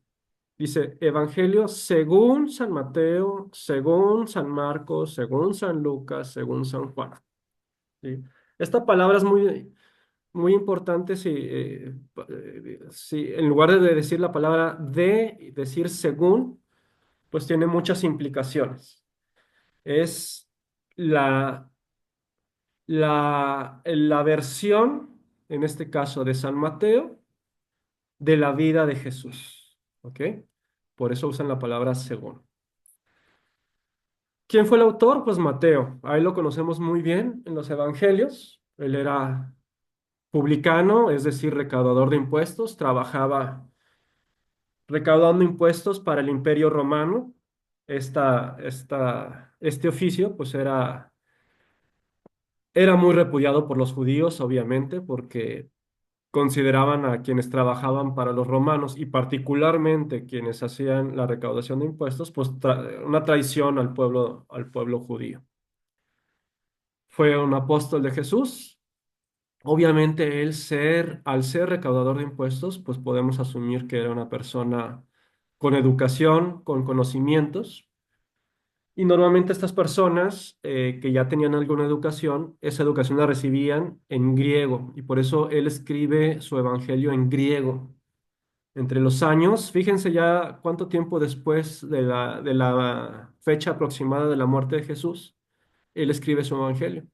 Dice Evangelio según San Mateo, según San Marcos, según San Lucas, según San Juan. ¿Sí? Esta palabra es muy importante si en lugar de decir la palabra de, decir según, pues tiene muchas implicaciones. Es la, la versión, en este caso de San Mateo, de la vida de Jesús. ¿Ok? Por eso usan la palabra según. ¿Quién fue el autor? Pues Mateo. Ahí lo conocemos muy bien en los evangelios. Él era publicano, es decir, recaudador de impuestos, trabajaba recaudando impuestos para el Imperio Romano. Este oficio, pues era muy repudiado por los judíos, obviamente, porque consideraban a quienes trabajaban para los romanos y particularmente quienes hacían la recaudación de impuestos, pues una traición al pueblo judío. Fue un apóstol de Jesús. Obviamente al ser recaudador de impuestos, pues podemos asumir que era una persona con educación, con conocimientos. Y normalmente estas personas que ya tenían alguna educación, esa educación la recibían en griego. Y por eso él escribe su evangelio en griego. Entre los años, fíjense ya cuánto tiempo después de la fecha aproximada de la muerte de Jesús, él escribe su evangelio.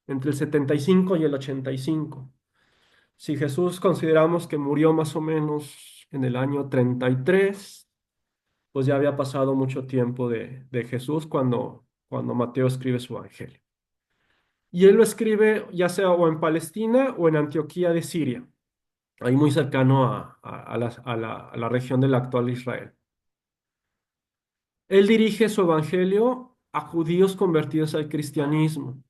Entre el 75 y el 85. Si Jesús consideramos que murió más o menos en el año 33, pues ya había pasado mucho tiempo de Jesús cuando Mateo escribe su evangelio. Y él lo escribe ya sea o en Palestina o en Antioquía de Siria, ahí muy cercano a la región del actual Israel. Él dirige su evangelio a judíos convertidos al cristianismo.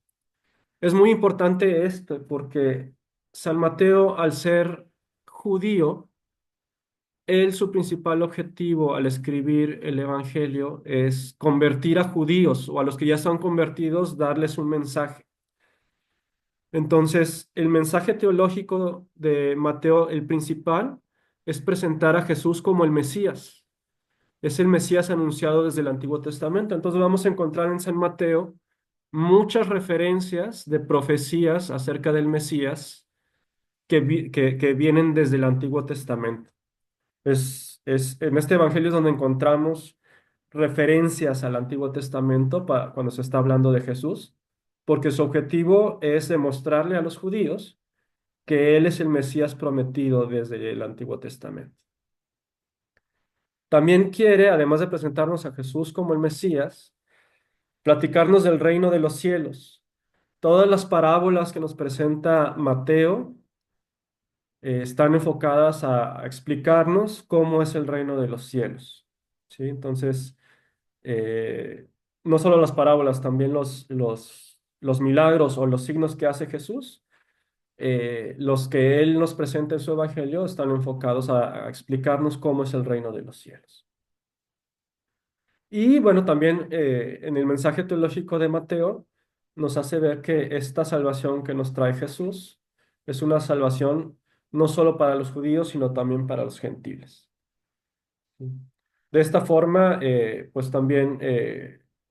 Es muy importante esto porque San Mateo, al ser judío, su principal objetivo al escribir el Evangelio es convertir a judíos o a los que ya son convertidos, darles un mensaje. Entonces, el mensaje teológico de Mateo, el principal, es presentar a Jesús como el Mesías. Es el Mesías anunciado desde el Antiguo Testamento. Entonces vamos a encontrar en San Mateo muchas referencias de profecías acerca del Mesías que vienen desde el Antiguo Testamento. En este evangelio es donde encontramos referencias al Antiguo Testamento cuando se está hablando de Jesús, porque su objetivo es demostrarle a los judíos que Él es el Mesías prometido desde el Antiguo Testamento. También quiere, además de presentarnos a Jesús como el Mesías, platicarnos del reino de los cielos. Todas las parábolas que nos presenta Mateo están enfocadas a explicarnos cómo es el reino de los cielos. ¿Sí? Entonces, eh, no solo las parábolas, también los milagros o los signos que hace Jesús los que él nos presenta en su evangelio están enfocados a explicarnos cómo es el reino de los cielos. Y bueno, también en el mensaje teológico de Mateo nos hace ver que esta salvación que nos trae Jesús es una salvación no solo para los judíos, sino también para los gentiles. De esta forma, pues también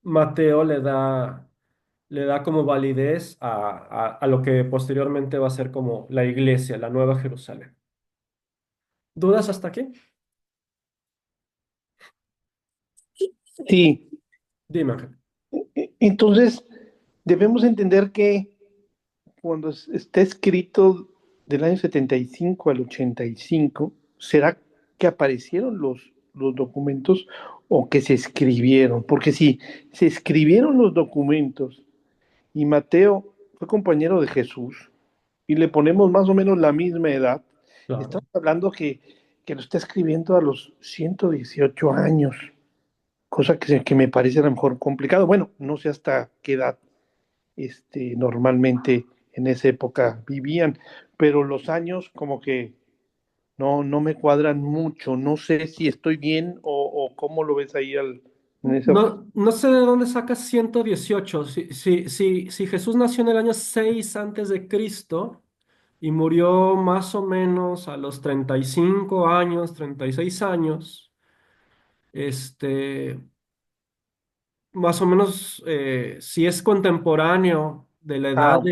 Mateo le da como validez a lo que posteriormente va a ser como la iglesia, la Nueva Jerusalén. ¿Dudas hasta aquí? Sí, Dime, Ángel. entonces debemos entender que cuando está escrito del año 75 al 85, ¿será que aparecieron los documentos o que se escribieron? Porque si se escribieron los documentos y Mateo fue compañero de Jesús y le ponemos más o menos la misma edad, Claro. estamos hablando que lo está escribiendo a los 118 años, cosa que me parece a lo mejor complicado. Bueno, no sé hasta qué edad normalmente en esa época vivían, pero los años como que no me cuadran mucho. No sé si estoy bien o cómo lo ves ahí en esa. No, no sé de dónde sacas 118. Si Jesús nació en el año 6 antes de Cristo y murió más o menos a los 35 años, 36 años, este, más o menos, si es contemporáneo de la Ah, edad ok.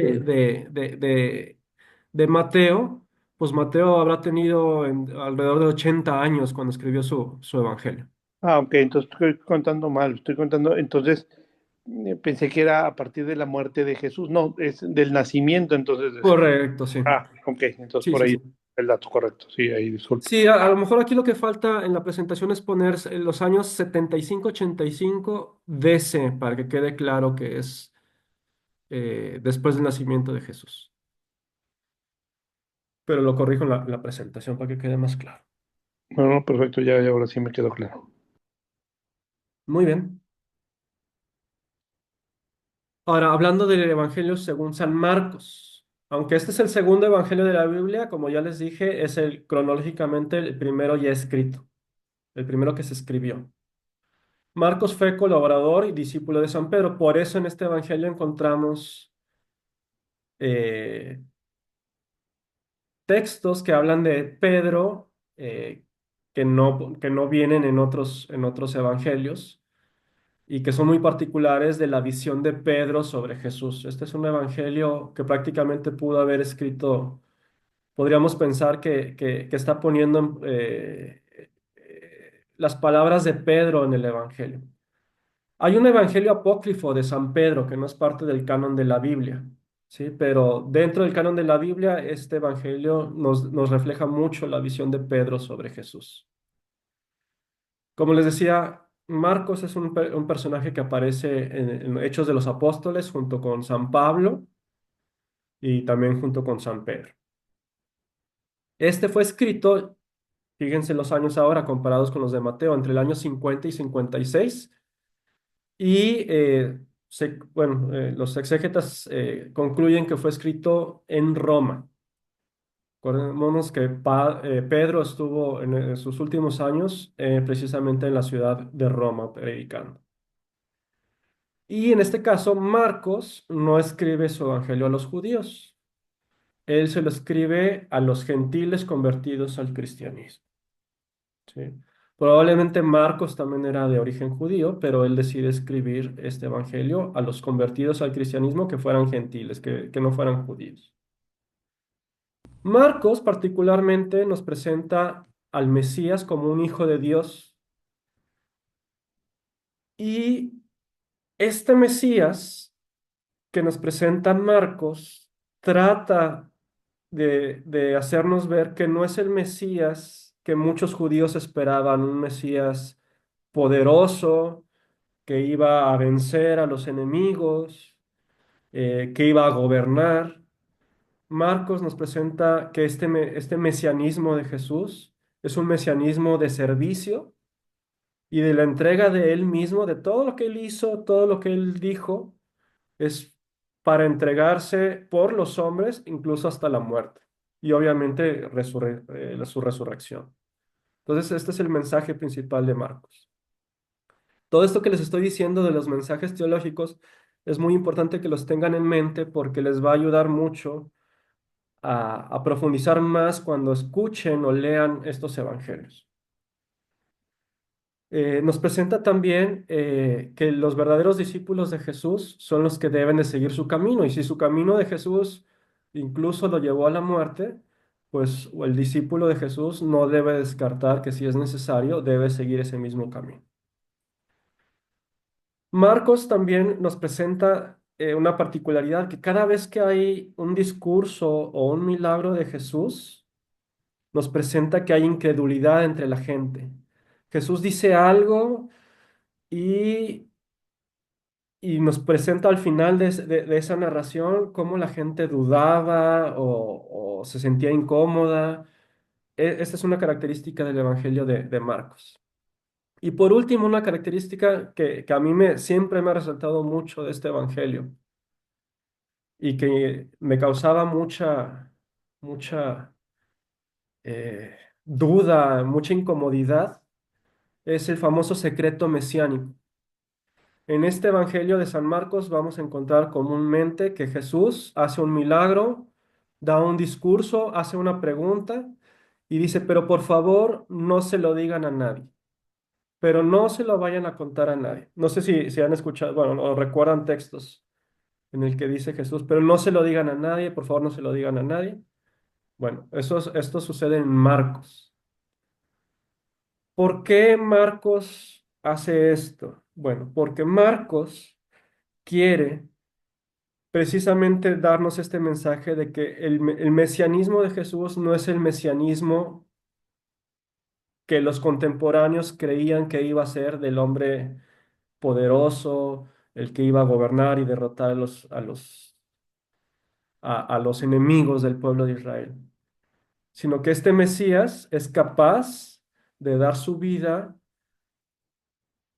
de Mateo, pues Mateo habrá tenido alrededor de 80 años cuando escribió su evangelio. Ah, ok, entonces estoy contando mal, estoy contando, entonces pensé que era a partir de la muerte de Jesús, no, es del nacimiento entonces de Jesús. Correcto, sí. Ah, ok, entonces Sí, por sí, ahí sí. el dato correcto, sí, ahí disculpe. Sí, a lo mejor aquí lo que falta en la presentación es poner los años 75-85 DC para que quede claro que es después del nacimiento de Jesús. Pero lo corrijo en la presentación para que quede más claro. No, no, perfecto, ya ahora sí me quedó claro. Muy bien. Ahora, hablando del Evangelio según San Marcos. Aunque este es el segundo Evangelio de la Biblia, como ya les dije, es cronológicamente el primero ya escrito, el primero que se escribió. Marcos fue colaborador y discípulo de San Pedro, por eso en este Evangelio encontramos eh, textos que hablan de Pedro que no vienen en otros evangelios y que son muy particulares de la visión de Pedro sobre Jesús. Este es un evangelio que prácticamente pudo haber escrito, podríamos pensar que está poniendo las palabras de Pedro en el evangelio. Hay un evangelio apócrifo de San Pedro que no es parte del canon de la Biblia, ¿sí? Pero dentro del canon de la Biblia, este evangelio nos refleja mucho la visión de Pedro sobre Jesús. Como les decía, Marcos es un personaje que aparece en Hechos de los Apóstoles junto con San Pablo y también junto con San Pedro. Este fue escrito, fíjense los años ahora comparados con los de Mateo, entre el año 50 y 56. Y bueno, los exégetas concluyen que fue escrito en Roma. Acordémonos que Pedro estuvo en sus últimos años precisamente en la ciudad de Roma predicando. Y en este caso, Marcos no escribe su evangelio a los judíos. Él se lo escribe a los gentiles convertidos al cristianismo. ¿Sí? Probablemente Marcos también era de origen judío, pero él decide escribir este evangelio a los convertidos al cristianismo que fueran gentiles, que no fueran judíos. Marcos particularmente nos presenta al Mesías como un hijo de Dios y este Mesías que nos presenta Marcos trata de hacernos ver que no es el Mesías que muchos judíos esperaban, un Mesías poderoso, que iba a vencer a los enemigos, que iba a gobernar. Marcos nos presenta que este mesianismo de Jesús es un mesianismo de servicio y de la entrega de él mismo, de todo lo que él hizo, todo lo que él dijo, es para entregarse por los hombres, incluso hasta la muerte. Y obviamente su resurrección. Entonces, este es el mensaje principal de Marcos. Todo esto que les estoy diciendo de los mensajes teológicos es muy importante que los tengan en mente porque les va a ayudar mucho a profundizar más cuando escuchen o lean estos evangelios. Nos presenta también que los verdaderos discípulos de Jesús son los que deben de seguir su camino. Y si su camino de Jesús incluso lo llevó a la muerte, pues el discípulo de Jesús no debe descartar que si es necesario, debe seguir ese mismo camino. Marcos también nos presenta una particularidad, que cada vez que hay un discurso o un milagro de Jesús, nos presenta que hay incredulidad entre la gente. Jesús dice algo y, y nos presenta al final de esa narración cómo la gente dudaba o se sentía incómoda. Esta es una característica del Evangelio de Marcos. Y por último, una característica que a mí siempre me ha resaltado mucho de este Evangelio y que me causaba mucha duda, mucha incomodidad, es el famoso secreto mesiánico. En este Evangelio de San Marcos vamos a encontrar comúnmente que Jesús hace un milagro, da un discurso, hace una pregunta y dice, pero por favor no se lo digan a nadie, pero no se lo vayan a contar a nadie. No sé si han escuchado, bueno, o recuerdan textos en el que dice Jesús, pero no se lo digan a nadie, por favor no se lo digan a nadie. Bueno, esto sucede en Marcos. ¿Por qué Marcos hace esto? Bueno, porque Marcos quiere precisamente darnos este mensaje de que el mesianismo de Jesús no es el mesianismo que los contemporáneos creían que iba a ser del hombre poderoso, el que iba a gobernar y derrotar a los enemigos del pueblo de Israel, sino que este Mesías es capaz de dar su vida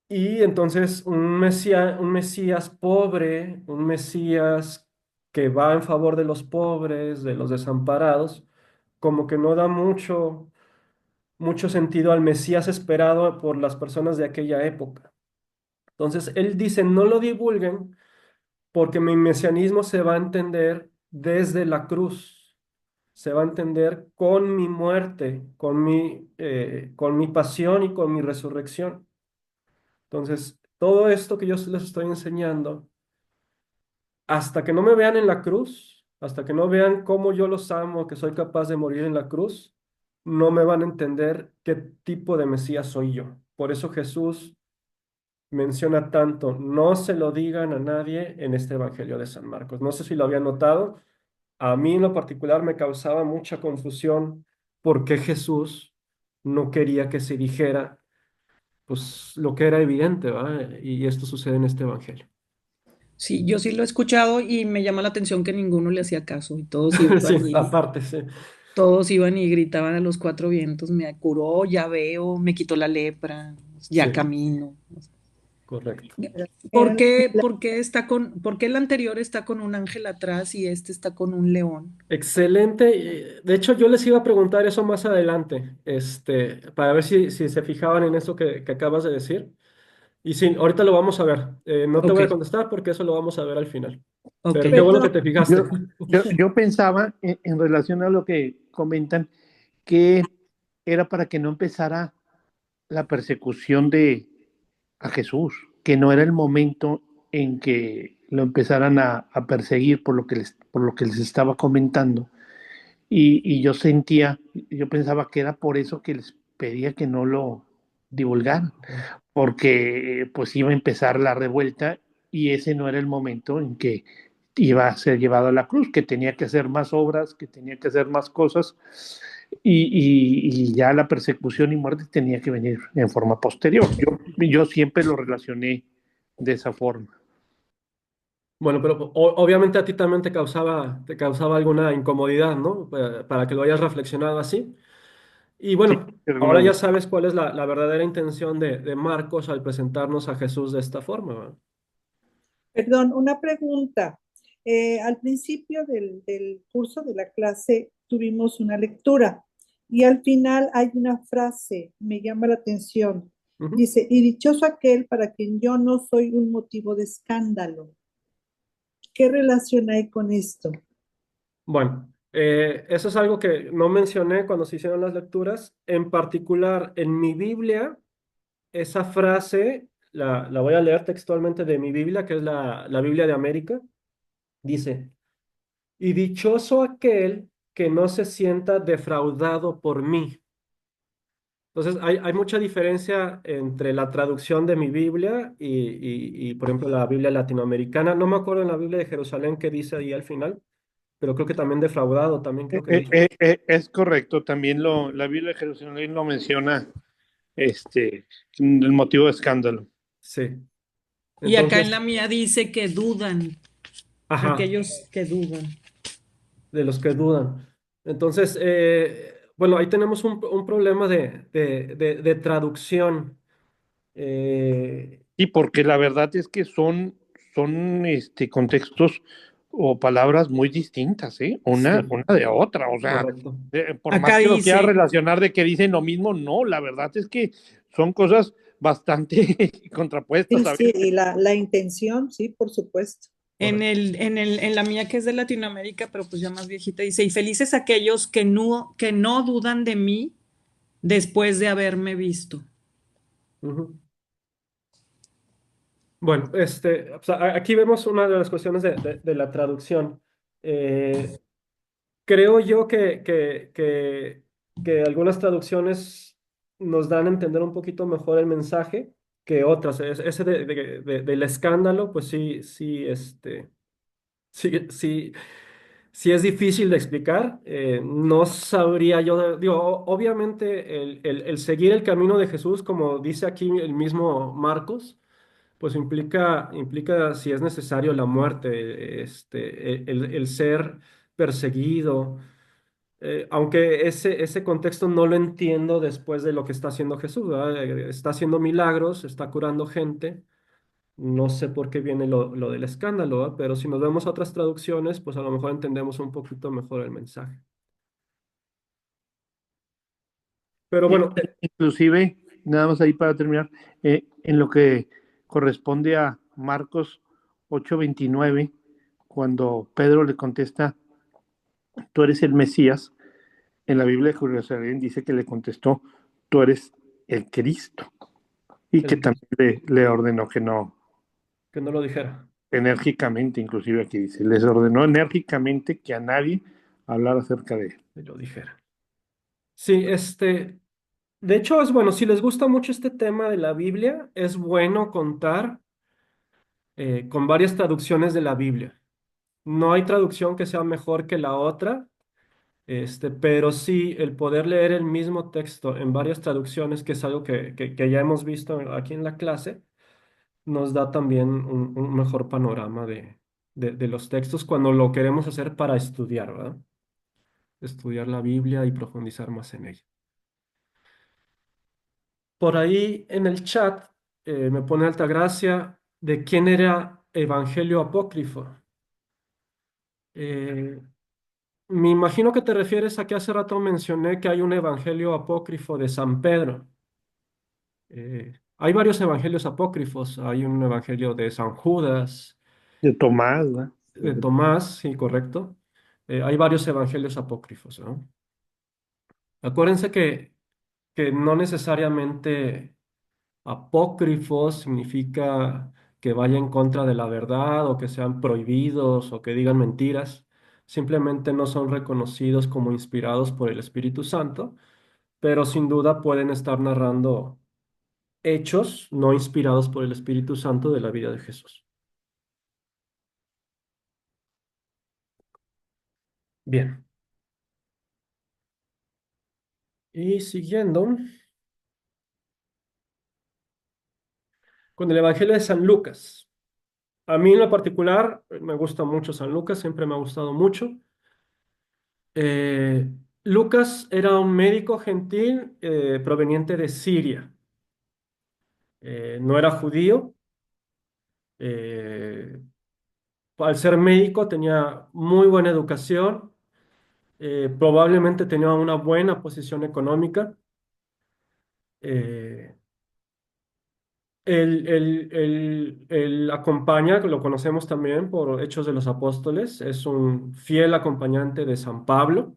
y entonces un Mesías pobre, un Mesías que va en favor de los pobres, de los desamparados, como que no da mucho sentido al Mesías esperado por las personas de aquella época. Entonces él dice, no lo divulguen porque mi mesianismo se va a entender desde la cruz, se va a entender con mi muerte, con mi pasión y con mi resurrección. Entonces, todo esto que yo les estoy enseñando, hasta que no me vean en la cruz, hasta que no vean cómo yo los amo, que soy capaz de morir en la cruz, no me van a entender qué tipo de Mesías soy yo. Por eso Jesús menciona tanto, no se lo digan a nadie en este Evangelio de San Marcos. No sé si lo habían notado, a mí en lo particular me causaba mucha confusión por qué Jesús no quería que se dijera pues lo que era evidente, ¿va? Y esto sucede en este evangelio. Sí, yo sí lo he escuchado y me llama la atención que ninguno le hacía caso y todos iban Sí, aparte, sí, todos iban y gritaban a los cuatro vientos, me curó, ya veo, me quitó la lepra, ya sí, camino. correcto. ¿Por Eran qué, por qué el anterior está con un ángel atrás y este está con un león? Excelente. De hecho, yo les iba a preguntar eso más adelante, para ver si se fijaban en eso que acabas de decir. Y sí, ahorita lo vamos a ver. No te Ok, voy a contestar porque eso lo vamos a ver al final. ok. Pero qué bueno que Perdón, te fijaste. Yo, yo pensaba, en relación a lo que comentan, que era para que no empezara la persecución a Jesús, que no era el momento en que lo empezaran a perseguir por lo que les estaba comentando. Y yo pensaba que era por eso que les pedía que no lo divulgaran, porque pues iba a empezar la revuelta y ese no era el momento en que iba a ser llevado a la cruz, que tenía que hacer más obras, que tenía que hacer más cosas y ya la persecución y muerte tenía que venir en forma posterior. Yo siempre lo relacioné de esa forma. Bueno, pero obviamente a ti también te causaba alguna incomodidad, ¿no? Para que lo hayas reflexionado así. Y Sí, bueno, alguna ahora ya duda. sabes cuál es la verdadera intención de Marcos al presentarnos a Jesús de esta forma, ¿verdad? perdón, una pregunta. Al principio del curso de la clase tuvimos una lectura y al final hay una frase, me llama la atención. Ujú. Dice, y dichoso aquel para quien yo no soy un motivo de escándalo. ¿Qué relación hay con esto? Bueno, eso es algo que no mencioné cuando se hicieron las lecturas. En particular, en mi Biblia, esa frase la voy a leer textualmente de mi Biblia, que es la Biblia de América. Dice, y dichoso aquel que no se sienta defraudado por mí. Entonces, hay mucha diferencia entre la traducción de mi Biblia por ejemplo, la Biblia latinoamericana. No me acuerdo en la Biblia de Jerusalén qué dice ahí al final, pero creo que también defraudado, también creo que dice. Es correcto, también la Biblia de Jerusalén lo menciona, este, el motivo de escándalo. Sí. Y acá en Entonces, la mía dice que dudan, ajá, aquellos que dudan. de los que dudan. Entonces, bueno, ahí tenemos un problema de traducción. Eh, Y porque la verdad es que son contextos o palabras muy distintas, ¿eh? Una sí, de otra. O sea, correcto. por más Acá que lo quiera dice, relacionar de que dicen lo mismo, no, la verdad es que son cosas bastante contrapuestas Sí, a sí, veces. y la intención, sí, por supuesto. Correcto. en la mía que es de Latinoamérica, pero pues ya más viejita, dice, y felices aquellos que no dudan de mí después de haberme visto. Ujú. Bueno, o sea, aquí vemos una de las cuestiones de la traducción. Eh, Creo yo que algunas traducciones nos dan a entender un poquito mejor el mensaje que otras. Ese del escándalo, pues sí, sí, sí, sí, sí es difícil de explicar. No sabría yo, digo, obviamente el seguir el camino de Jesús, como dice aquí el mismo Marcos, pues implica si es necesario la muerte, el ser perseguido, aunque ese contexto no lo entiendo después de lo que está haciendo Jesús, ¿verdad? Está haciendo milagros, está curando gente, no sé por qué viene lo del escándalo, ¿verdad? Pero si nos vemos a otras traducciones, pues a lo mejor entendemos un poquito mejor el mensaje. Pero bueno, Inclusive, nada más ahí para terminar, en lo que corresponde a Marcos 8:29, cuando Pedro le contesta, tú eres el Mesías, en la Biblia de Jerusalén dice que le contestó, tú eres el Cristo, y que el también le ordenó que no, que no lo dijera, enérgicamente, inclusive aquí dice, les ordenó enérgicamente que a nadie hablara acerca de él. que lo dijera. Sí, de hecho es bueno, si les gusta mucho este tema de la Biblia, es bueno contar con varias traducciones de la Biblia. No hay traducción que sea mejor que la otra, pero sí el poder leer el mismo texto en varias traducciones, que es algo que ya hemos visto aquí en la clase, nos da también un mejor panorama de los textos cuando lo queremos hacer para estudiar, ¿verdad? Estudiar la Biblia y profundizar más en ella. Por ahí en el chat me pone Altagracia de quién era Evangelio Apócrifo. Eh, Me imagino que te refieres a que hace rato mencioné que hay un evangelio apócrifo de San Pedro. Hay varios evangelios apócrifos. Hay un evangelio de San Judas, De Tomás, ¿no? de Tomás, sí, correcto. Hay varios evangelios apócrifos, ¿no? Acuérdense que no necesariamente apócrifo significa que vaya en contra de la verdad o que sean prohibidos o que digan mentiras. Simplemente no son reconocidos como inspirados por el Espíritu Santo, pero sin duda pueden estar narrando hechos no inspirados por el Espíritu Santo de la vida de Jesús. Bien, y siguiendo con el Evangelio de San Lucas. A mí en lo particular me gusta mucho San Lucas, siempre me ha gustado mucho. Eh, Lucas era un médico gentil proveniente de Siria. No era judío, eh, al ser médico tenía muy buena educación, probablemente tenía una buena posición económica. Eh, él acompaña, que lo conocemos también por Hechos de los Apóstoles, es un fiel acompañante de San Pablo.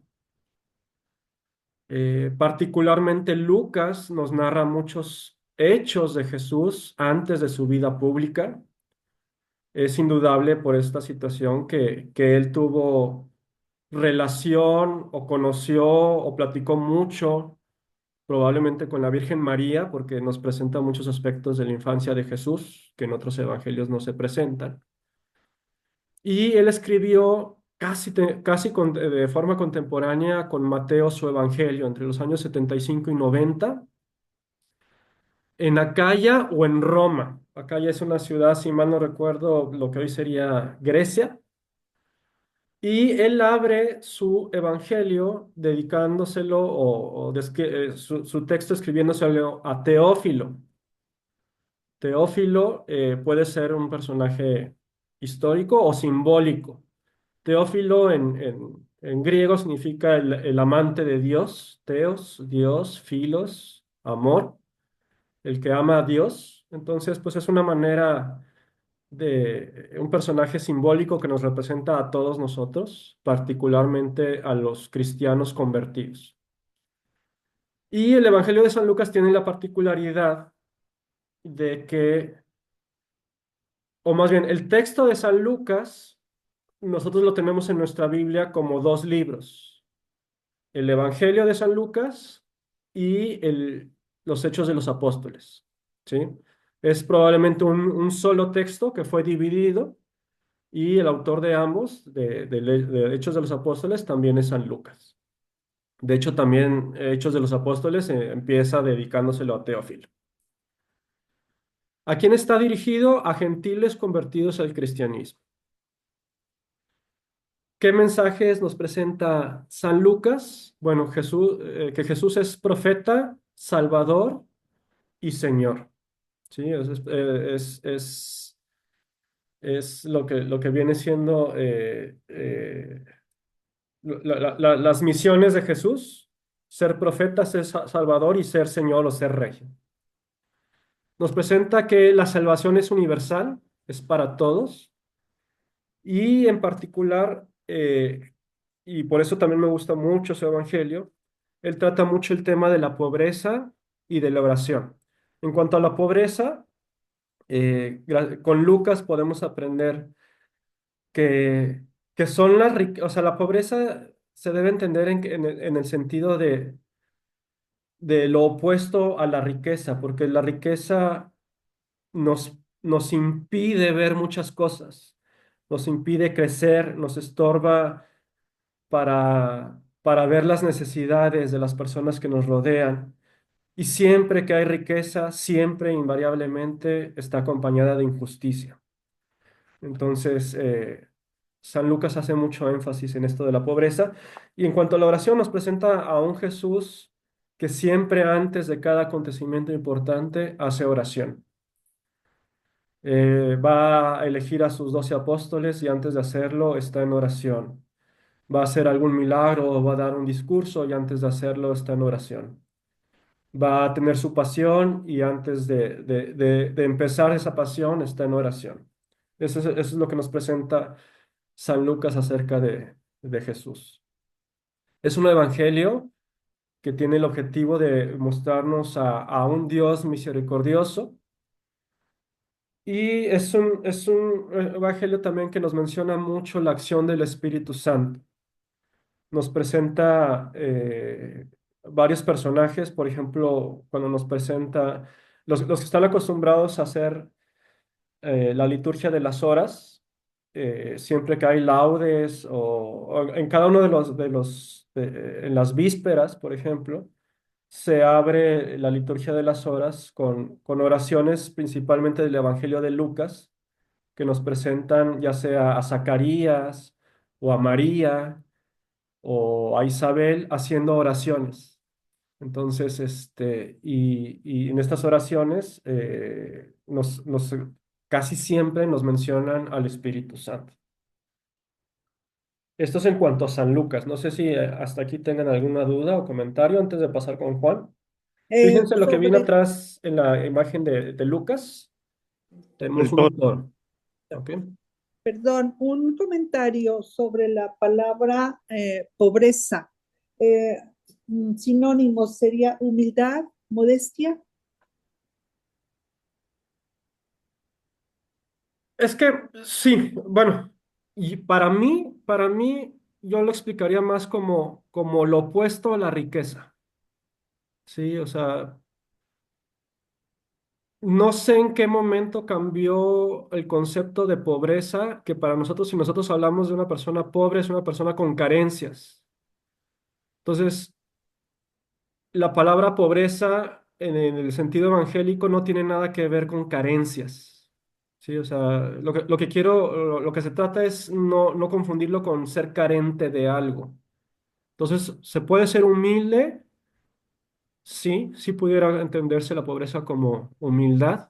Particularmente Lucas nos narra muchos hechos de Jesús antes de su vida pública. Es indudable por esta situación que él tuvo relación o conoció o platicó mucho, probablemente con la Virgen María, porque nos presenta muchos aspectos de la infancia de Jesús que en otros evangelios no se presentan. Y él escribió de forma contemporánea con Mateo su evangelio entre los años 75 y 90 en Acaya o en Roma. Acaya es una ciudad, si mal no recuerdo, lo que hoy sería Grecia. Y él abre su evangelio dedicándoselo su texto escribiéndoselo a Teófilo. Teófilo puede ser un personaje histórico o simbólico. Teófilo en griego significa el amante de Dios, teos, Dios, filos, amor, el que ama a Dios. Entonces, pues es una manera de un personaje simbólico que nos representa a todos nosotros, particularmente a los cristianos convertidos. Y el Evangelio de San Lucas tiene la particularidad de que, o más bien, el texto de San Lucas, nosotros lo tenemos en nuestra Biblia como dos libros, el Evangelio de San Lucas y los Hechos de los Apóstoles, ¿sí? Es probablemente un solo texto que fue dividido y el autor de ambos, de Hechos de los Apóstoles, también es San Lucas. De hecho, también Hechos de los Apóstoles empieza dedicándoselo a Teófilo. ¿A quién está dirigido? A gentiles convertidos al cristianismo. ¿Qué mensajes nos presenta San Lucas? Bueno, que Jesús es profeta, Salvador y Señor. ¿Sí? Es lo que viene siendo las misiones de Jesús, ser profeta, ser salvador y ser señor o ser rey. Nos presenta que la salvación es universal, es para todos, y en particular, y por eso también me gusta mucho su evangelio, él trata mucho el tema de la pobreza y de la oración. En cuanto a la pobreza, con Lucas podemos aprender que, que son o sea, la pobreza se debe entender en el sentido de lo opuesto a la riqueza, porque la riqueza nos impide ver muchas cosas, nos impide crecer, nos estorba para ver las necesidades de las personas que nos rodean. Y siempre que hay riqueza, siempre invariablemente está acompañada de injusticia. Entonces, San Lucas hace mucho énfasis en esto de la pobreza. Y en cuanto a la oración, nos presenta a un Jesús que siempre antes de cada acontecimiento importante hace oración. Va a elegir a sus 12 apóstoles y antes de hacerlo está en oración. Va a hacer algún milagro o va a dar un discurso y antes de hacerlo está en oración. Va a tener su pasión y antes de empezar esa pasión está en oración. Eso es lo que nos presenta San Lucas acerca de Jesús. Es un evangelio que tiene el objetivo de mostrarnos a un Dios misericordioso y es un evangelio también que nos menciona mucho la acción del Espíritu Santo. Nos presenta varios personajes, por ejemplo, cuando nos presenta los que están acostumbrados a hacer la liturgia de las horas, siempre que hay laudes o en cada uno en las vísperas, por ejemplo, se abre la liturgia de las horas con oraciones principalmente del Evangelio de Lucas, que nos presentan ya sea a Zacarías o a María o a Isabel haciendo oraciones. Entonces, y en estas oraciones casi siempre nos mencionan al Espíritu Santo. Esto es en cuanto a San Lucas. No sé si hasta aquí tengan alguna duda o comentario antes de pasar con Juan. Fíjense lo que viene Sobre, atrás en la imagen de Lucas. Tenemos El todo. un montón. ¿Ok? perdón, un comentario sobre la palabra pobreza. Eh, Sinónimo sería humildad, modestia. Es que sí, bueno, y para mí, yo lo explicaría más como lo opuesto a la riqueza. Sí, o sea, no sé en qué momento cambió el concepto de pobreza, que para nosotros, si nosotros hablamos de una persona pobre, es una persona con carencias. Entonces, la palabra pobreza en el sentido evangélico no tiene nada que ver con carencias. Sí, o sea, lo que quiero, lo que se trata es no confundirlo con ser carente de algo. Entonces, se puede ser humilde, sí, sí pudiera entenderse la pobreza como humildad,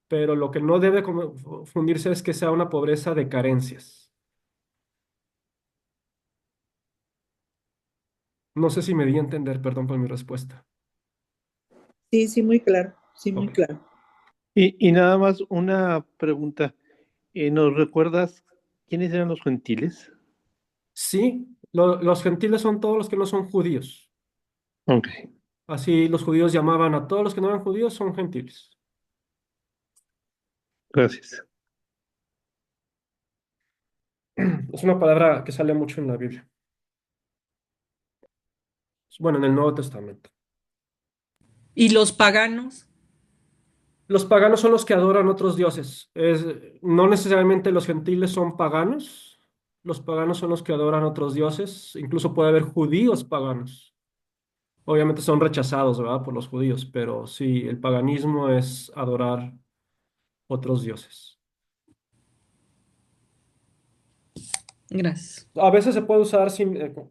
pero lo que no debe confundirse es que sea una pobreza de carencias. No sé si me di a entender, perdón por mi respuesta. Sí, sí, muy claro, sí, muy Ok. claro. Y nada más una pregunta. ¿Nos recuerdas quiénes eran los gentiles? Sí, los gentiles son todos los que no son judíos. Ok, Así los judíos llamaban a todos los que no eran judíos, son gentiles. gracias. Es una palabra que sale mucho en la Biblia. Bueno, en el Nuevo Testamento. ¿Y los paganos? Los paganos son los que adoran otros dioses. No necesariamente los gentiles son paganos. Los paganos son los que adoran otros dioses. Incluso puede haber judíos paganos. Obviamente son rechazados, ¿verdad? Por los judíos, pero sí, el paganismo es adorar otros dioses. Gracias. A veces se puede usar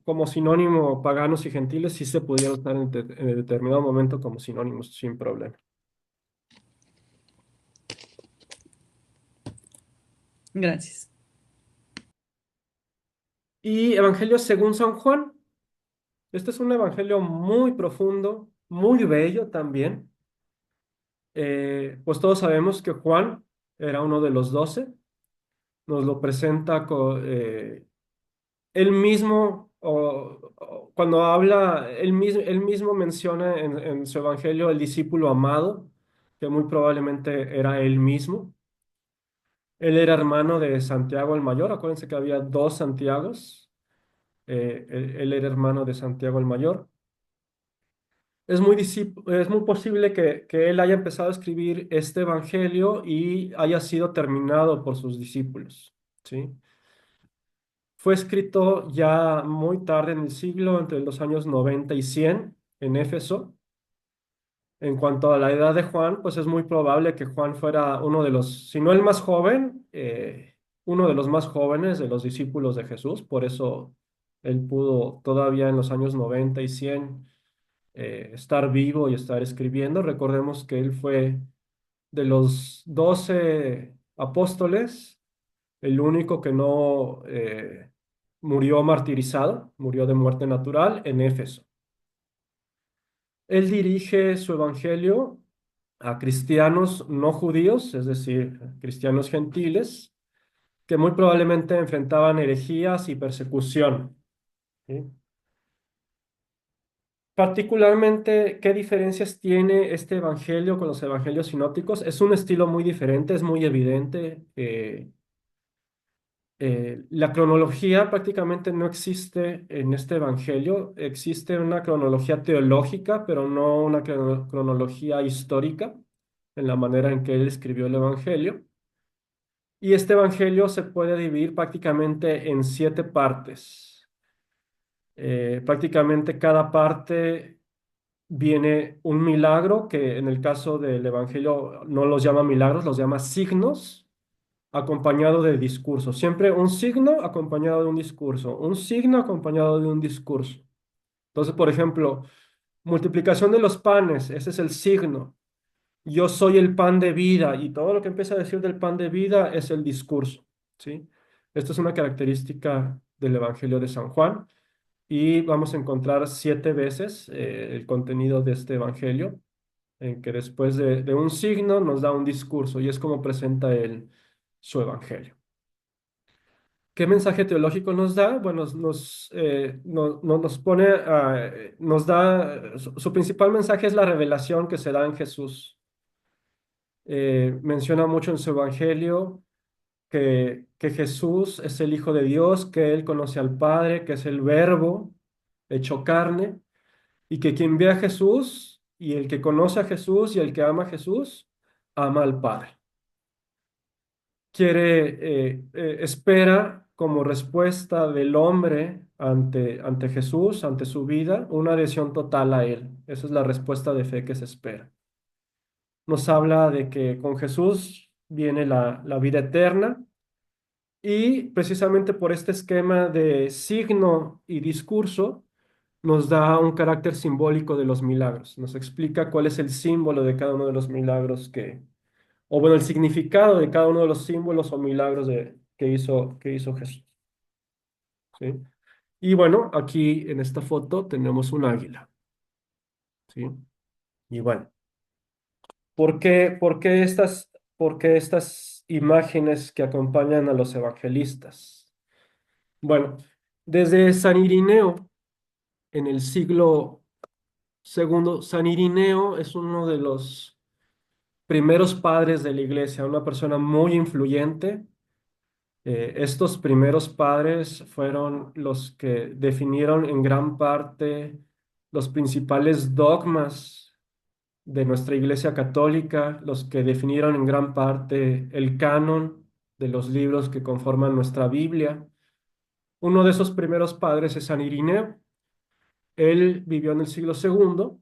como sinónimo paganos y gentiles, sí se pudiera usar en determinado momento como sinónimos sin problema. Gracias. Y Evangelio según San Juan. Este es un evangelio muy profundo, muy bello también. Pues todos sabemos que Juan era uno de los 12. Nos lo presenta él mismo, cuando habla, él mismo menciona en su evangelio el discípulo amado, que muy probablemente era él mismo. Él era hermano de Santiago el Mayor. Acuérdense que había dos Santiagos. Él era hermano de Santiago el Mayor. Es muy posible que él haya empezado a escribir este evangelio y haya sido terminado por sus discípulos, ¿sí? Fue escrito ya muy tarde en el siglo, entre los años 90 y 100, en Éfeso. En cuanto a la edad de Juan, pues es muy probable que Juan fuera uno de los, si no el más joven, uno de los más jóvenes de los discípulos de Jesús. Por eso él pudo todavía en los años 90 y 100 estar vivo y estar escribiendo. Recordemos que él fue de los 12 apóstoles, el único que no murió martirizado, murió de muerte natural en Éfeso. Él dirige su evangelio a cristianos no judíos, es decir, cristianos gentiles, que muy probablemente enfrentaban herejías y persecución, ¿sí? Particularmente, ¿qué diferencias tiene este evangelio con los evangelios sinópticos? Es un estilo muy diferente, es muy evidente. La cronología prácticamente no existe en este evangelio. Existe una cronología teológica, pero no una cronología histórica en la manera en que él escribió el evangelio. Y este evangelio se puede dividir prácticamente en 7 partes. Prácticamente cada parte viene un milagro, que en el caso del Evangelio no los llama milagros, los llama signos, acompañado de discurso. Siempre un signo acompañado de un discurso, un signo acompañado de un discurso. Entonces, por ejemplo, multiplicación de los panes, ese es el signo. Yo soy el pan de vida, y todo lo que empieza a decir del pan de vida es el discurso, ¿sí? Esto es una característica del Evangelio de San Juan y vamos a encontrar 7 veces el contenido de este Evangelio, en que después de un signo nos da un discurso y es como presenta él su Evangelio. ¿Qué mensaje teológico nos da? Bueno, nos pone, nos da, su principal mensaje es la revelación que se da en Jesús. Menciona mucho en su Evangelio que Jesús es el Hijo de Dios, que Él conoce al Padre, que es el Verbo hecho carne, y que quien ve a Jesús y el que conoce a Jesús y el que ama a Jesús, ama al Padre. Espera como respuesta del hombre ante Jesús, ante su vida, una adhesión total a Él. Esa es la respuesta de fe que se espera. Nos habla de que con Jesús viene la vida eterna y precisamente por este esquema de signo y discurso nos da un carácter simbólico de los milagros. Nos explica cuál es el símbolo de cada uno de los milagros o bueno, el significado de cada uno de los símbolos o milagros que hizo Jesús. ¿Sí? Y bueno, aquí en esta foto tenemos un águila. ¿Sí? Y bueno, ¿por qué estas imágenes que acompañan a los evangelistas? Bueno, desde San Irineo, en el siglo segundo, San Irineo es uno de los primeros padres de la iglesia, una persona muy influyente. Estos primeros padres fueron los que definieron en gran parte los principales dogmas de nuestra Iglesia Católica, los que definieron en gran parte el canon de los libros que conforman nuestra Biblia. Uno de esos primeros padres es San Irineo. Él vivió en el siglo segundo